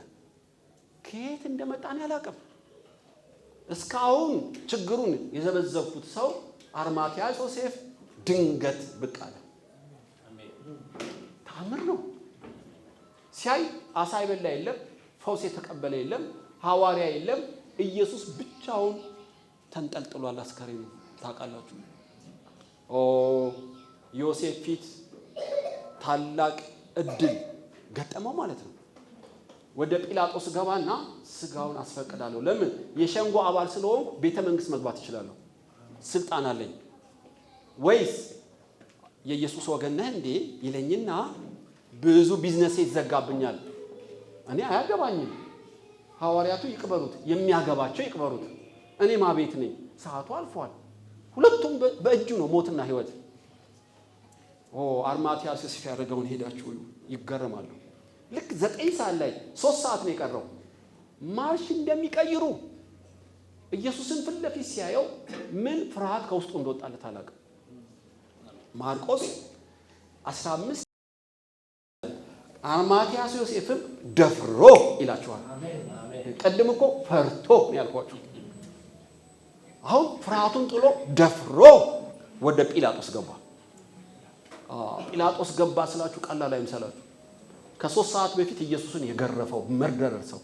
Speaker 1: ከየት እንደመጣን ያላቀም እስካሁን ችግሩን የዘበዘብኩት ሰው አርማትያስ ዮሴፍ ድንገት ብቅ አለ። ታምር ነው። ሲያይ አሳ ይበላ የለም፣ ፈውስ የተቀበለ የለም፣ ሐዋርያ የለም። ኢየሱስ ብቻውን ተንጠልጥሏል። አስከሬኑ ታውቃላችሁ። ዮሴፍ ፊት ታላቅ እድል ገጠመው ማለት ነው። ወደ ጲላጦስ ገባና ስጋውን አስፈቅዳለሁ። ለምን? የሸንጎ አባል ስለሆንኩ ቤተ መንግስት መግባት እችላለሁ፣ ስልጣን አለኝ። ወይስ የኢየሱስ ወገን ነህ እንዴ ይለኝና ብዙ ቢዝነስ ይዘጋብኛል። እኔ አያገባኝም። ሐዋርያቱ ይቅበሩት፣ የሚያገባቸው ይቅበሩት። እኔ ማቤት ነኝ። ሰዓቱ አልፏል። ሁለቱም በእጁ ነው ሞትና ህይወት። አርማትያስ ዮሴፍ ያደረገውን ሄዳችሁ ይገረማሉ። ልክ 9 ሰዓት ላይ 3 ሰዓት ነው የቀረው ማርሽ እንደሚቀይሩ ኢየሱስን ፊት ለፊት ሲያየው ምን ፍርሃት ከውስጡ እንደወጣለት አላውቅም። ማርቆስ 15 አርማትያስ ዮሴፍን ደፍሮ ይላችኋል። ቀድም እኮ ፈርቶ ነው ያልኳችሁ። አሁን ፍርሃቱን ጥሎ ደፍሮ ወደ ጲላጦስ ገባ። ጲላጦስ ገባ ስላችሁ ቀላል አይምሰላችሁ። ከ3 ሰዓት በፊት ኢየሱስን የገረፈው መርደረር ሰው፣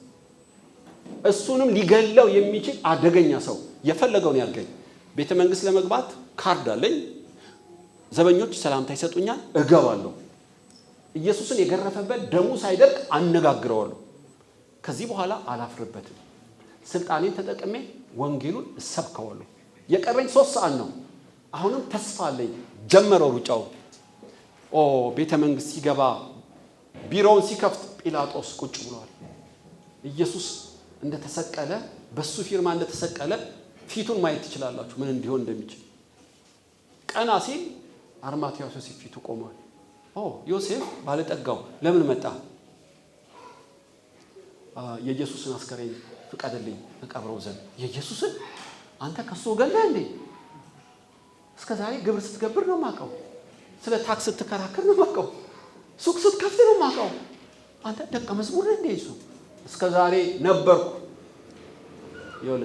Speaker 1: እሱንም ሊገለው የሚችል አደገኛ ሰው፣ የፈለገውን ያርገኝ። ቤተ መንግስት ለመግባት ካርድ አለኝ፣ ዘበኞች ሰላምታ ይሰጡኛል፣ እገባለሁ። ኢየሱስን የገረፈበት ደሙ ሳይደርቅ አነጋግረዋለሁ። ከዚህ በኋላ አላፍርበትም። ስልጣኔን ተጠቅሜ ወንጌሉን እሰብከዋለሁ። የቀረኝ 3 ሰዓት ነው። አሁንም ተስፋ አለኝ። ጀመረው ሩጫው። ቤተ መንግስት ሲገባ ቢሮውን ሲከፍት ጲላጦስ ቁጭ ብሏል። ኢየሱስ እንደተሰቀለ በሱ ፊርማ እንደተሰቀለ ፊቱን ማየት ትችላላችሁ፣ ምን እንዲሆን እንደሚችል። ቀና ሲል አርማትያስ ዮሴፍ ፊቱ ቆሟል። ዮሴፍ ባለጠጋው ለምን መጣ? የኢየሱስን አስከሬን ፍቀድልኝ እቀብረው ዘንድ። የኢየሱስን? አንተ ከሱ ወገን ነህ እንዴ? እስከ ዛሬ ግብር ስትገብር ነው ማቀው፣ ስለ ታክስ ስትከራከር ነው ማቀው፣ ሱቅ ስትከፍት ነው ማቀው። አንተ ደቀ መዝሙር ነህ እንዴ? እሱ እስከ ዛሬ ነበርኩ፣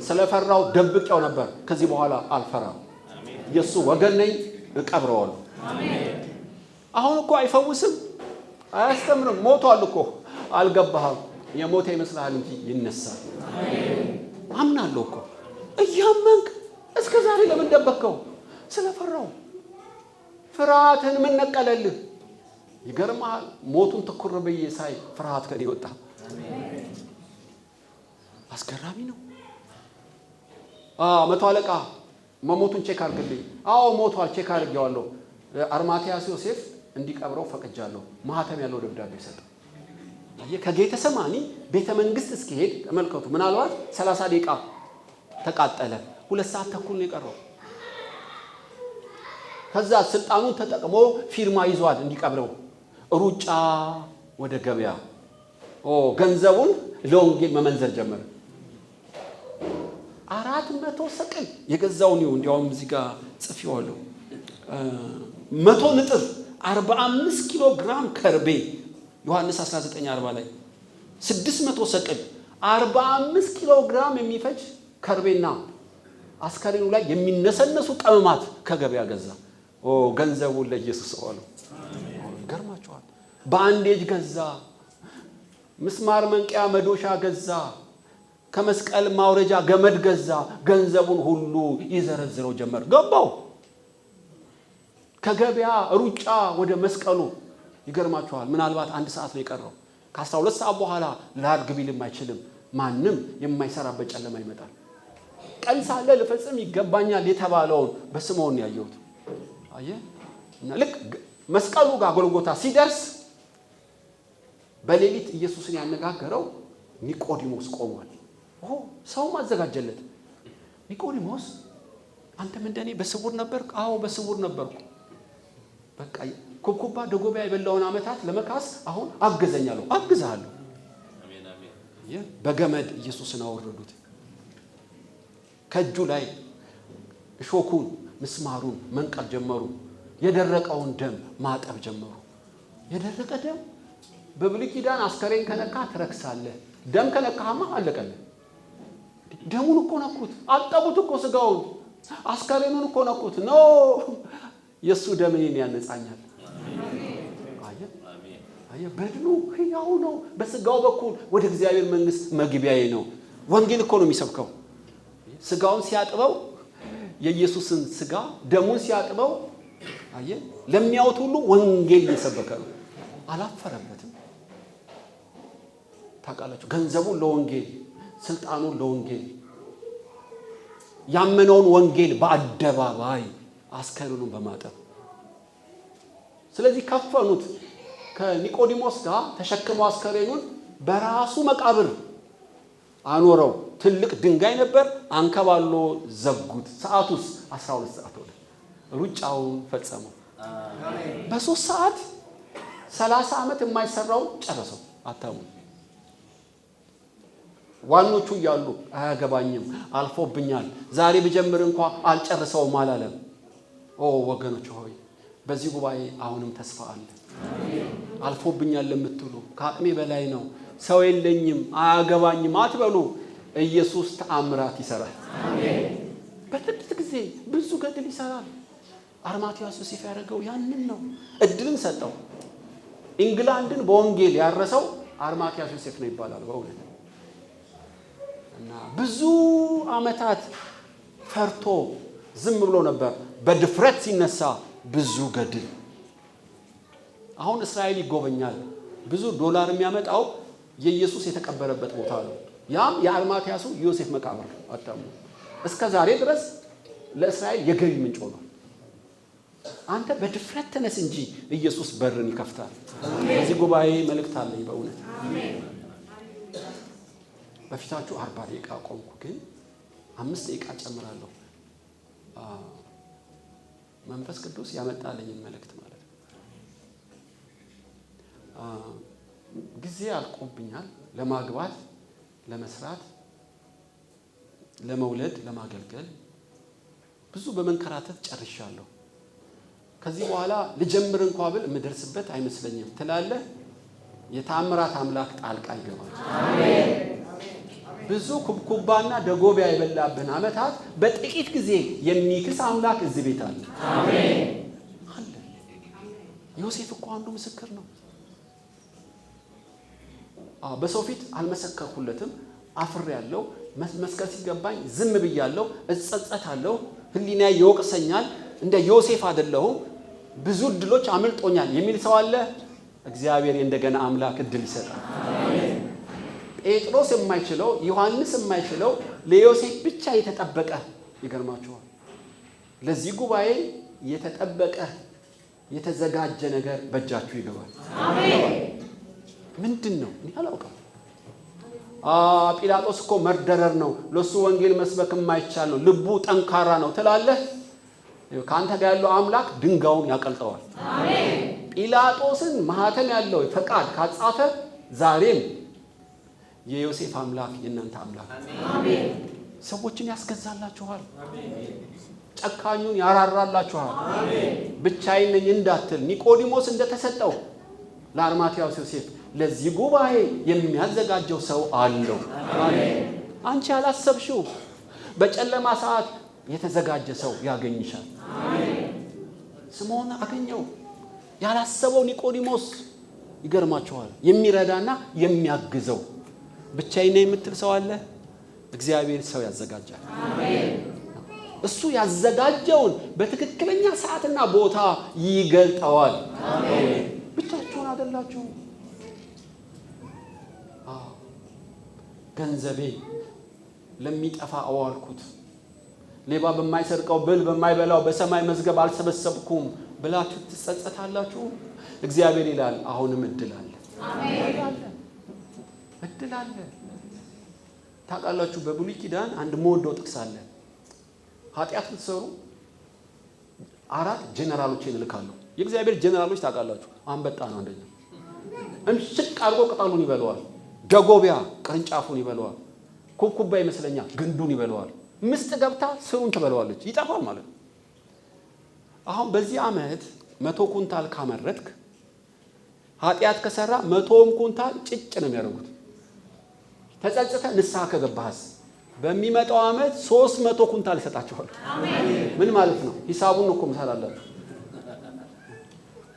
Speaker 1: ስለፈራው ደብቄው ነበር። ከዚህ በኋላ አልፈራም። የሱ ወገን ነኝ፣ እቀብረዋለሁ። አሁን እኮ አይፈውስም፣ አያስተምርም። ሞቷል እኮ አልገባህም። የሞተ ይመስልሃል እንጂ ይነሳል። አምናለሁ እኮ እያመንክ እስከ ዛሬ ለምን ደበከው? ስለፈራው። ፍርሃትን ምን ነቀለልህ? ይገርምሃል። ሞቱን ትኩር ብዬ ሳይ ፍርሃት ከኔ ወጣ። አስገራሚ ነው። መቶ አለቃ መሞቱን ቼክ አድርግልኝ። ሞቷል፣ ቼክ አድርጌዋለሁ። አርማትያስ ዮሴፍ እንዲቀብረው ፈቅጃለሁ። ማህተም ያለው ደብዳቤ ሰጠ። ከጌተሰማኒ ቤተ መንግስት እስኪሄድ ተመልከቱ። ምናልባት 30 ደቂቃ ተቃጠለ። 2 ሰዓት ተኩል ነው የቀረው። ከዛ ስልጣኑን ተጠቅሞ ፊርማ ይዟል እንዲቀብረው። ሩጫ ወደ ገበያ። ገንዘቡን ለወንጌል መመንዘር ጀመረ። 400 ሰቅል የገዛውን ነው። እንዲያውም እዚህ ጋር ጽፌዋለሁ። 100.45 ኪሎ ግራም ከርቤ ዮሐንስ 19:40 ላይ 600 ሰቅል 45 ኪሎ ግራም የሚፈጅ ከርቤና አስከሬኑ ላይ የሚነሰነሱ ቀመማት ከገበያ ገዛ። ገንዘቡን ለኢየሱስ አለው። ገርማቸዋል። ባንዴጅ ገዛ፣ ምስማር መንቀያ መዶሻ ገዛ፣ ከመስቀል ማውረጃ ገመድ ገዛ። ገንዘቡን ሁሉ ይዘረዝረው ጀመር። ገባው ከገበያ ሩጫ ወደ መስቀሉ። ይገርማቸዋል። ምናልባት 1 ሰዓት ነው የቀረው። ከ12 ሰዓት በኋላ ላድርግ ቢልም አይችልም። ማንም የማይሰራበት ጨለማ ይመጣል። ቀን ሳለ ልፈጽም ይገባኛል የተባለውን በስምዖን ያየሁት። አየህ፣ እና ልክ መስቀሉ ጋር ጎልጎታ ሲደርስ በሌሊት ኢየሱስን ያነጋገረው ኒቆዲሞስ ቆሟል። ሰውም አዘጋጀለት። ኒቆዲሞስ አንተም እንደኔ በስውር ነበርክ? አዎ በስውር ነበርኩ። በቃ ኩብኩባ ደጎቢያ የበላውን ዓመታት ለመካስ አሁን አግዘኛለሁ። አግዛለሁ። አሜን አሜን። በገመድ ኢየሱስን አወረዱት። ከእጁ ላይ እሾኩን ምስማሩን መንቀል ጀመሩ። የደረቀውን ደም ማጠብ ጀመሩ። የደረቀ ደም በብሉይ ኪዳን አስከሬን ከነካ ትረክሳለህ። ደም ከነካማ አለቀልህ። ደሙን እኮ ነኩት፣ አጠቡት እኮ ስጋውን፣ አስከሬኑን እኮ ነኩት። ኖ የሱ ደም እኔን ያነጻኛል። አየ በድኑ ሕያው ነው። በስጋው በኩል ወደ እግዚአብሔር መንግስት መግቢያዬ ነው። ወንጌል እኮ ነው የሚሰብከው። ስጋውን ሲያጥበው የኢየሱስን ስጋ፣ ደሙን ሲያጥበው አየ ለሚያዩት ሁሉ ወንጌል እየሰበከ ነው። አላፈረበትም። ታውቃላችሁ ገንዘቡን ለወንጌል፣ ስልጣኑን ለወንጌል፣ ያመነውን ወንጌል በአደባባይ አስከሬኑን በማጠብ ስለዚህ ከፈኑት። ከኒቆዲሞስ ጋር ተሸክመው አስከሬኑን በራሱ መቃብር አኖረው። ትልቅ ድንጋይ ነበር፣ አንከባሎ ዘጉት። ሰዓቱስ 12 ሰዓት ሆነ። ሩጫውን ፈጸመው። በ3 ሰዓት 30 ዓመት የማይሰራው ጨረሰው። አታሙ ዋኖቹ እያሉ አያገባኝም፣ አልፎብኛል፣ ዛሬ ብጀምር እንኳን አልጨርሰውም አላለም። ወገኖች ሆይ በዚህ ጉባኤ አሁንም ተስፋ አለ። አልፎብኛል ለምትሉ ከአቅሜ በላይ ነው፣ ሰው የለኝም፣ አያገባኝም አትበሉ። ኢየሱስ ተአምራት ይሰራል። በጥቂት ጊዜ ብዙ ገድል ይሰራል። አርማትያስ ዮሴፍ ያደረገው ያንን ነው። እድልን ሰጠው። ኢንግላንድን በወንጌል ያረሰው አርማትያስ ዮሴፍ ነው ይባላል በእውነት። እና ብዙ ዓመታት ፈርቶ ዝም ብሎ ነበር። በድፍረት ሲነሳ ብዙ ገድል። አሁን እስራኤል ይጎበኛል። ብዙ ዶላር የሚያመጣው የኢየሱስ የተቀበረበት ቦታ ነው። ያም የአርማትያሱ ዮሴፍ መቃብር አጣሙ እስከ ዛሬ ድረስ ለእስራኤል የገቢ ምንጭ ሆኗል። አንተ በድፍረት ተነስ እንጂ ኢየሱስ በርን ይከፍታል። በዚህ ጉባኤ መልእክት አለኝ በእውነት። በፊታችሁ 40 ደቂቃ ቆምኩ፣ ግን 5 ደቂቃ ጨምራለሁ። መንፈስ ቅዱስ ያመጣልኝን መልእክት ማለት ነው። ጊዜ አልቆብኛል። ለማግባት፣ ለመስራት፣ ለመውለድ፣ ለማገልገል ብዙ በመንከራተት ጨርሻለሁ። ከዚህ በኋላ ልጀምር እንኳን ብል የምደርስበት አይመስለኝም ትላለህ። የተአምራት አምላክ ጣልቃ ይገባል። አሜን። ብዙ ኩብኩባና ደጎቢያ የበላብን ዓመታት በጥቂት ጊዜ የሚክስ አምላክ እዚህ ቤት አለ። አሜን። አለ። ዮሴፍ እኮ አንዱ ምስክር ነው። በሰው ፊት አልመሰከርኩለትም፣ አፍሬያለሁ። መስከር ሲገባኝ ዝም ብያለሁ፣ እጸጸታለሁ፣ ህሊናዬ ይወቅሰኛል፣ እንደ ዮሴፍ አይደለሁም፣ ብዙ እድሎች አምልጦኛል የሚል ሰው አለ። እግዚአብሔር እንደገና አምላክ እድል ይሰጣል። ጴጥሮስ የማይችለው ዮሐንስ የማይችለው ለዮሴፍ ብቻ የተጠበቀ ይገርማችኋል። ለዚህ ጉባኤ የተጠበቀ የተዘጋጀ ነገር በእጃችሁ ይገባል። አሜን። ምንድን ነው? እኔ አላውቅም። ጲላጦስ እኮ መርደረር ነው፣ ለሱ ወንጌል መስበክ የማይቻል ነው፣ ልቡ ጠንካራ ነው ትላለህ። ከአንተ ጋር ያለው አምላክ ድንጋዩን ያቀልጠዋል። አሜን። ጲላጦስን ማህተም ያለው ፈቃድ ካጻፈ ዛሬም የዮሴፍ አምላክ የእናንተ አምላክ አሜን። ሰዎችን ያስገዛላችኋል። አሜን። ጨካኙን ያራራላችኋል። አሜን። ብቻዬን ነኝ እንዳትል ኒቆዲሞስ እንደተሰጠው ለአርማትያስ ዮሴፍ ለዚህ ጉባኤ የሚያዘጋጀው ሰው አለው። አሜን። አንቺ ያላሰብሽው በጨለማ ሰዓት የተዘጋጀ ሰው ያገኝሻል። አሜን። ስምዖን አገኘው። ያላሰበው ኒቆዲሞስ ይገርማችኋል። የሚረዳና የሚያግዘው ብቻዬን ነኝ የምትል ሰው አለ። እግዚአብሔር ሰው ያዘጋጃል። አሜን። እሱ ያዘጋጀውን በትክክለኛ ሰዓትና ቦታ ይገልጠዋል። አሜን። ብቻችሁን አይደላችሁ። ገንዘቤ ለሚጠፋ አዋልኩት፣ ሌባ በማይሰርቀው ብል በማይበላው በሰማይ መዝገብ አልሰበሰብኩም ብላችሁ ትጸጸታላችሁ። እግዚአብሔር ይላል አሁንም እድል አለ። አሜን። እድል አለ። ታውቃላችሁ በብሉይ ኪዳን አንድ ሞዶ ጥቅስ አለ። ኃጢአት ብትሰሩ 4 ጄነራሎችን እልካለሁ። የእግዚአብሔር ጄነራሎች ታውቃላችሁ፣ አንበጣ ነው አንደኛ። እምሽቅ አድርጎ ቅጠሉን ይበለዋል። ደጎቢያ ቅርንጫፉን ይበለዋል። ኩብኩባ ይመስለኛል ግንዱን ይበለዋል። ምስጥ ገብታ ስሩን ትበለዋለች፣ ይጠፋል ማለት ነው። አሁን በዚህ ዓመት 100 ኩንታል ካመረትክ ኃጢአት ከሰራ 100 ኩንታል ጭጭ ነው የሚያደርጉት። ተጸጽተ ንስሐ ከገባህስ በሚመጣው ዓመት 300 ኩንታል ይሰጣቸዋል። አሜን። ምን ማለት ነው? ሂሳቡን ነው እኮ መሰላላችሁ።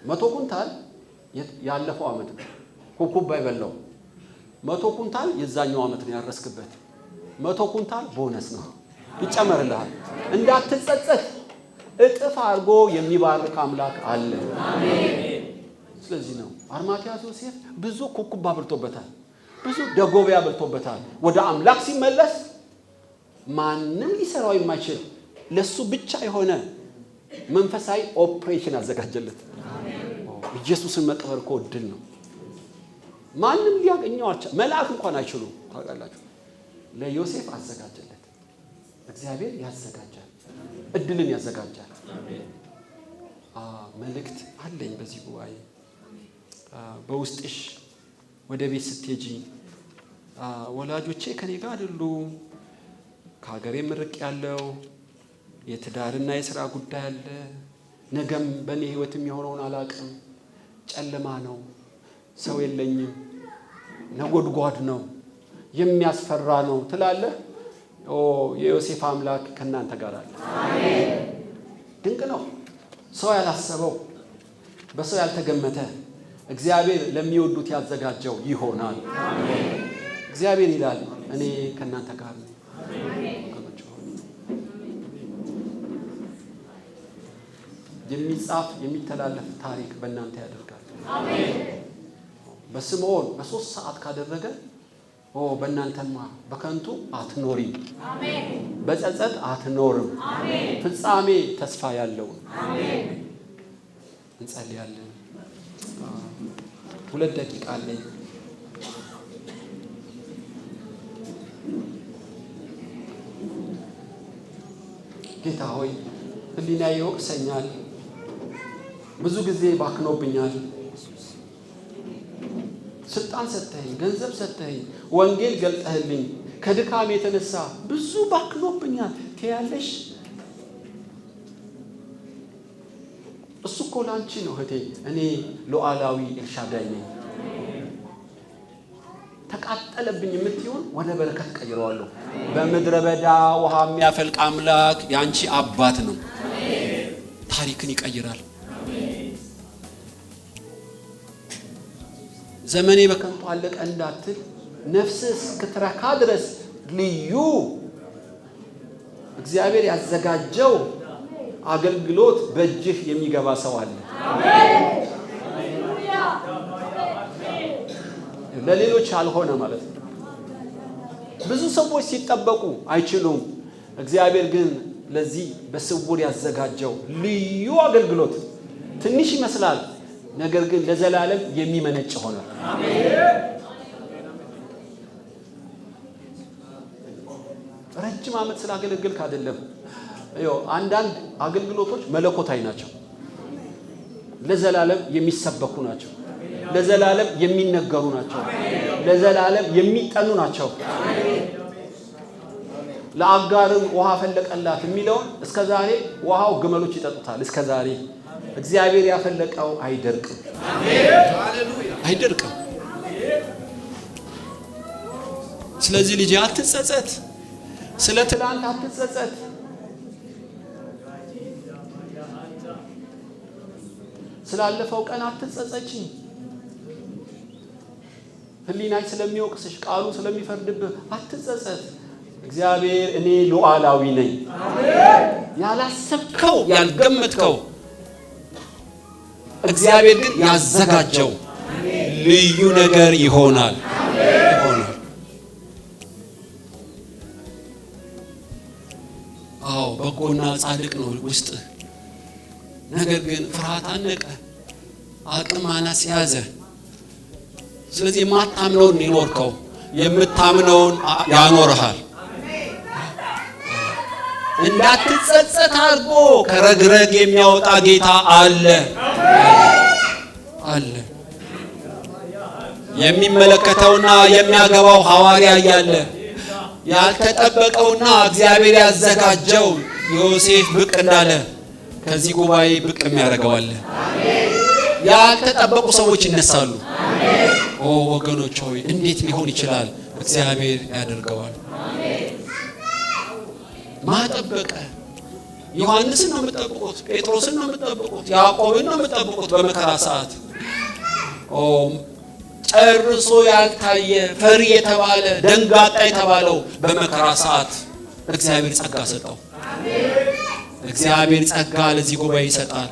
Speaker 1: 100 ኩንታል ያለፈው ዓመት ነው ኩብኩባ ይበላው። 100 ኩንታል የዛኛው ዓመት ነው ያረስክበት። 100 ኩንታል ቦነስ ነው ይጨመርልሃል። እንዳትጸጸት እጥፍ አድርጎ የሚባርክ አምላክ አለ። አሜን። ስለዚህ ነው አርማትያስ ዮሴፍ ብዙ ኩኩባ አብልቶበታል፣ ብዙ ደጎቢያ አብልቶበታል። ወደ አምላክ ሲመለስ ማንም ሊሰራው የማይችል ለሱ ብቻ የሆነ መንፈሳዊ ኦፕሬሽን አዘጋጀለት። ኢየሱስን መቅበር እኮ ድል ነው። ማንም ሊያገኘው አልቻለም። መልአክ እንኳን አይችሉም። ታውቃላችሁ፣ ለዮሴፍ አዘጋጀለት። እግዚአብሔር ያዘጋጃል፣ እድልን ያዘጋጃል። መልእክት አለኝ በዚህ ጉባኤ። በውስጥሽ ወደ ቤት ስትሄጂ ወላጆቼ ከኔ ጋር አይደሉም፣ ከሀገሬ ምርቅ ያለው የትዳርና የሥራ ጉዳይ አለ፣ ነገም በእኔ ህይወት የሚሆነውን አላውቅም፣ ጨለማ ነው፣ ሰው የለኝም፣ ነጎድጓድ ነው፣ የሚያስፈራ ነው ትላለህ። የዮሴፍ አምላክ ከእናንተ ጋር አለ። አሜን። ድንቅ ነው። ሰው ያላሰበው በሰው ያልተገመተ እግዚአብሔር ለሚወዱት ያዘጋጀው ይሆናል። አሜን። እግዚአብሔር ይላል እኔ ከእናንተ ጋር ነኝ። የሚጻፍ የሚተላለፍ ታሪክ በእናንተ ያደርጋል። አሜን። በስምዖን በ3 ሰዓት ካደረገ በእናንተማ በከንቱ አትኖሪም። አሜን። በጸጸት አትኖርም። አሜን። ፍጻሜ ተስፋ ያለው። አሜን። እንጸልያለን። 2 ደቂቃ አለኝ። ጌታ ሆይ ህሊናዬ ይወቅሰኛል፣ ብዙ ጊዜ ባክኖብኛል። ስልጣን ሰጠኸኝ፣ ገንዘብ ሰጠኸኝ፣ ወንጌል ገልጠህልኝ ከድካም የተነሳ ብዙ ባክኖብኛል ትያለሽ። እሱ እኮ ላንቺ ነው እህቴ። እኔ ሉዓላዊ ኤልሻዳይ ነኝ። ተቃጠለብኝ የምትሆን ወደ በረከት ቀይረዋለሁ። በምድረ በዳ ውሃ የሚያፈልቅ አምላክ ያንቺ አባት ነው። ታሪክን ይቀይራል። ዘመኔ በከንቱ አለቀ እንዳትል ነፍስህ እስክትረካ ድረስ ልዩ እግዚአብሔር ያዘጋጀው አገልግሎት በእጅህ የሚገባ ሰው አለ። ለሌሎች አልሆነ ማለት ነው። ብዙ ሰዎች ሲጠበቁ አይችሉም። እግዚአብሔር ግን ለዚህ በስውር ያዘጋጀው ልዩ አገልግሎት ትንሽ ይመስላል፣ ነገር ግን ለዘላለም የሚመነጭ ሆኗል። ረጅም ዓመት ስላገለግልክ አይደለም። አንዳንድ አገልግሎቶች መለኮታዊ ናቸው፣ ለዘላለም የሚሰበኩ ናቸው፣ ለዘላለም የሚነገሩ ናቸው፣ ለዘላለም የሚጠኑ ናቸው። ለአጋርም ውሃ ፈለቀላት የሚለውን እስከዛሬ ውሃው ግመሎች ይጠጡታል። እስከዛሬ እግዚአብሔር ያፈለቀው አይደርቅም፣ አይደርቅም። ስለዚህ ልጄ አትጸጸት፣ ስለ ትላንት አትጸጸት። ስላለፈው ቀን አትጸጸቺ። ህሊናሽ ስለሚወቅስሽ፣ ቃሉ ስለሚፈርድብህ አትጸጸት። እግዚአብሔር እኔ ሉዓላዊ ነኝ፣ ያላሰብከው ያልገመትከው እግዚአብሔር ግን ያዘጋጀው ልዩ ነገር ይሆናል። አዎ በጎና ጻድቅ ነው ውስጥ። ነገር ግን ፍርሃት አነቀ፣ አቅም ማነስ ያዘ። ስለዚህ የማታምነውን ይኖርከው፣ የምታምነውን ያኖርሃል። እንዳትጸጸት አድርጎ ከረግረግ የሚያወጣ ጌታ አለ አለ። የሚመለከተውና የሚያገባው ሐዋርያ እያለ ያልተጠበቀውና እግዚአብሔር ያዘጋጀው ዮሴፍ ብቅ እንዳለ ከዚህ ጉባኤ ብቅ የሚያደርገው አለ። ያልተጠበቁ ሰዎች ይነሳሉ። ወገኖች ሆይ እንዴት ሊሆን ይችላል? እግዚአብሔር ያደርገዋል። ማጠበቀ ዮሐንስን ነው የምትጠብቁት፣ ጴጥሮስን ነው የምትጠብቁት፣ ያዕቆብን ነው የምትጠብቁት። በመከራ ሰዓት ጨርሶ ያልታየ ፈሪ የተባለ ደንጋጣ የተባለው በመከራ ሰዓት እግዚአብሔር ጸጋ ሰጠው። እግዚአብሔር ጸጋ ለዚህ ጉባኤ ይሰጣል።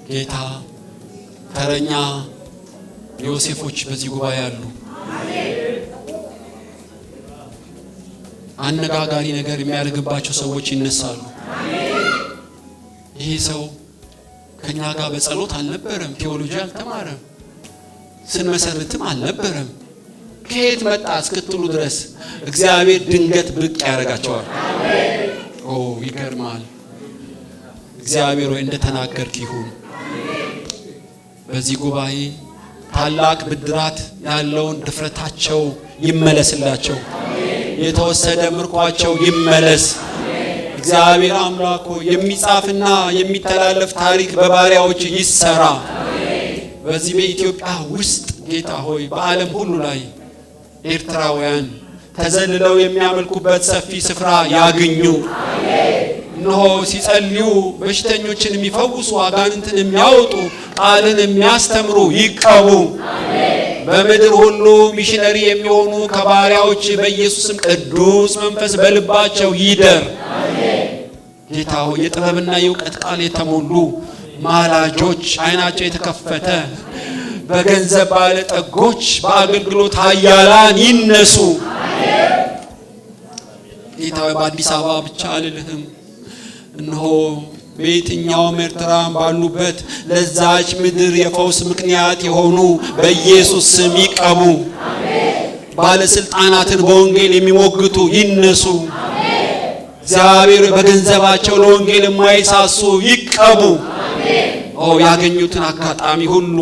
Speaker 1: ጌታ ተረኛ ዮሴፎች በዚህ ጉባኤ አሉ። አነጋጋሪ ነገር የሚያደርግባቸው ሰዎች ይነሳሉ። ይሄ ሰው ከኛ ጋር በጸሎት አልነበረም፣ ቴዎሎጂ አልተማረም፣ ስንመሰርትም አልነበረም፣ ከየት መጣ እስክትሉ ድረስ እግዚአብሔር ድንገት ብቅ ያደርጋቸዋል። ይገርማል። እግዚአብሔር ሆይ እንደተናገርክ ይሁን። በዚህ ጉባኤ ታላቅ ብድራት ያለውን ድፍረታቸው ይመለስላቸው። የተወሰደ ምርኳቸው ይመለስ። እግዚአብሔር አምላክ ሆይ የሚጻፍና የሚተላለፍ ታሪክ በባሪያዎች ይሰራ። በዚህ በኢትዮጵያ ውስጥ ጌታ ሆይ በዓለም ሁሉ ላይ ኤርትራውያን ተዘልለው የሚያመልኩበት ሰፊ ስፍራ ያግኙ። እነሆ ሲጸልዩ በሽተኞችን የሚፈውሱ፣ አጋንንትን የሚያወጡ፣ ቃልን የሚያስተምሩ ይቀቡ። በምድር ሁሉ ሚሽነሪ የሚሆኑ ከባሪያዎች በኢየሱስም ቅዱስ መንፈስ በልባቸው ይደር። ጌታ ሆይ የጥበብና የእውቀት ቃል የተሞሉ ማላጆች፣ አይናቸው የተከፈተ በገንዘብ ባለጠጎች፣ በአገልግሎት ኃያላን ይነሱ። ጌታ ሆይ በአዲስ አበባ ብቻ አልልህም፣ እነሆ በየትኛውም ኤርትራን ባሉበት ለዛች ምድር የፈውስ ምክንያት የሆኑ በኢየሱስ ስም ይቀቡ። ባለስልጣናትን በወንጌል የሚሞግቱ ይነሱ። እግዚአብሔር በገንዘባቸው ለወንጌል የማይሳሱ ይቀቡ። ያገኙትን አጋጣሚ ሁሉ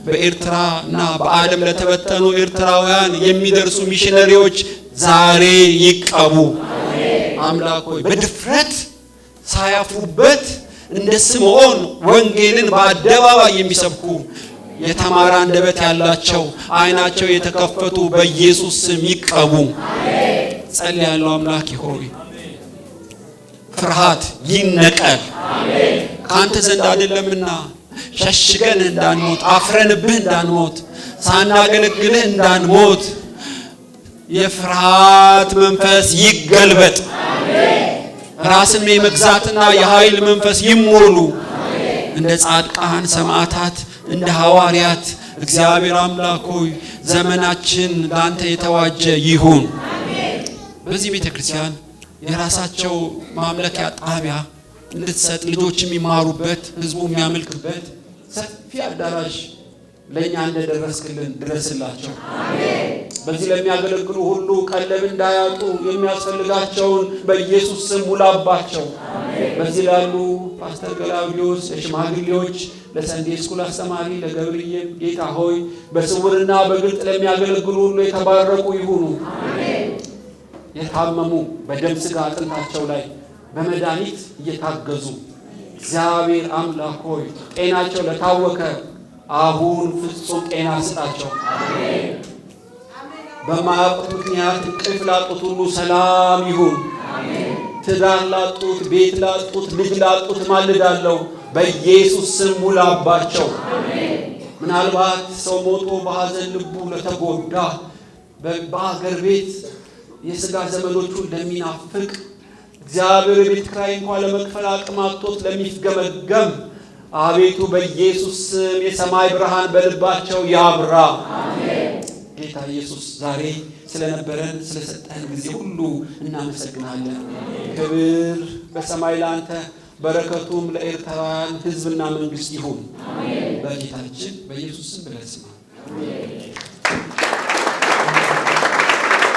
Speaker 1: በኤርትራና በዓለም ለተበተኑ ኤርትራውያን የሚደርሱ ሚሽነሪዎች ዛሬ ይቀቡ። አምላክ ሆይ በድፍረት ሳያፉበት እንደ ስምዖን ወንጌልን በአደባባይ የሚሰብኩ የተማረ አንደበት ያላቸው አይናቸው የተከፈቱ በኢየሱስ ስም ይቀቡ። ጸልያለሁ አምላክ ሆይ ፍርሃት ይነቀል። ካንተ ዘንድ አይደለምና ሸሽገን እንዳንሞት፣ አፍረንብህ እንዳንሞት፣ ሳናገለግልህ እንዳንሞት የፍርሃት መንፈስ ይገልበጥ። ራስን የመግዛትና የኃይል መንፈስ ይሞሉ። እንደ ጻድቃን ሰማዕታት፣ እንደ ሐዋርያት እግዚአብሔር አምላክ ሆይ ዘመናችን ላንተ የተዋጀ ይሁን። በዚህ ቤተክርስቲያን የራሳቸው ማምለኪያ ጣቢያ እንድትሰጥ፣ ልጆች የሚማሩበት፣ ህዝቡ የሚያመልክበት ሰፊ አዳራሽ ለኛ እንደደረስክልን ድረስላቸው። በዚህ ለሚያገለግሉ ሁሉ ቀለብ እንዳያጡ የሚያስፈልጋቸውን በኢየሱስ ስም ሙላባቸው። በዚህ ላሉ ፓስተር ገላውዲዮስ፣ ለሽማግሌዎች፣ ለሰንዴ ስኩል አስተማሪ ለገብርዬ ጌታ ሆይ በስውርና በግልጥ ለሚያገለግሉ ሁሉ የተባረኩ ይሁኑ። የታመሙ በደም ስጋ አጥንታቸው ላይ በመድኃኒት እየታገዙ እግዚአብሔር አምላክ ሆይ ጤናቸው ለታወከ አሁን ፍጹም ጤና ስጣቸው። በማያውቁት ምክንያት እንቅልፍ ላጡት ሁሉ ሰላም ይሁን። ትዳር ላጡት፣ ቤት ላጡት፣ ልጅ ላጡት ማልዳለሁ በኢየሱስ ስም ሙላባቸው። ምናልባት ሰው ሞቶ በሐዘን ልቡ ለተጎዳ፣ በአገር ቤት የሥጋ ዘመዶቹን ለሚናፍቅ፣ እግዚአብሔር ቤት ኪራይ እንኳን ለመክፈል አቅም አጥቶት ለሚፍገመገም አቤቱ በኢየሱስ ስም የሰማይ ብርሃን በልባቸው ያብራ። ጌታ ኢየሱስ ዛሬ ስለነበረን ስለሰጠን ጊዜ ሁሉ እናመሰግናለን። ክብር በሰማይ ላንተ፣ በረከቱም ለኤርትራውያን ሕዝብና መንግስት ይሁን። በጌታችን በኢየሱስ ስም ብለህ ስማ።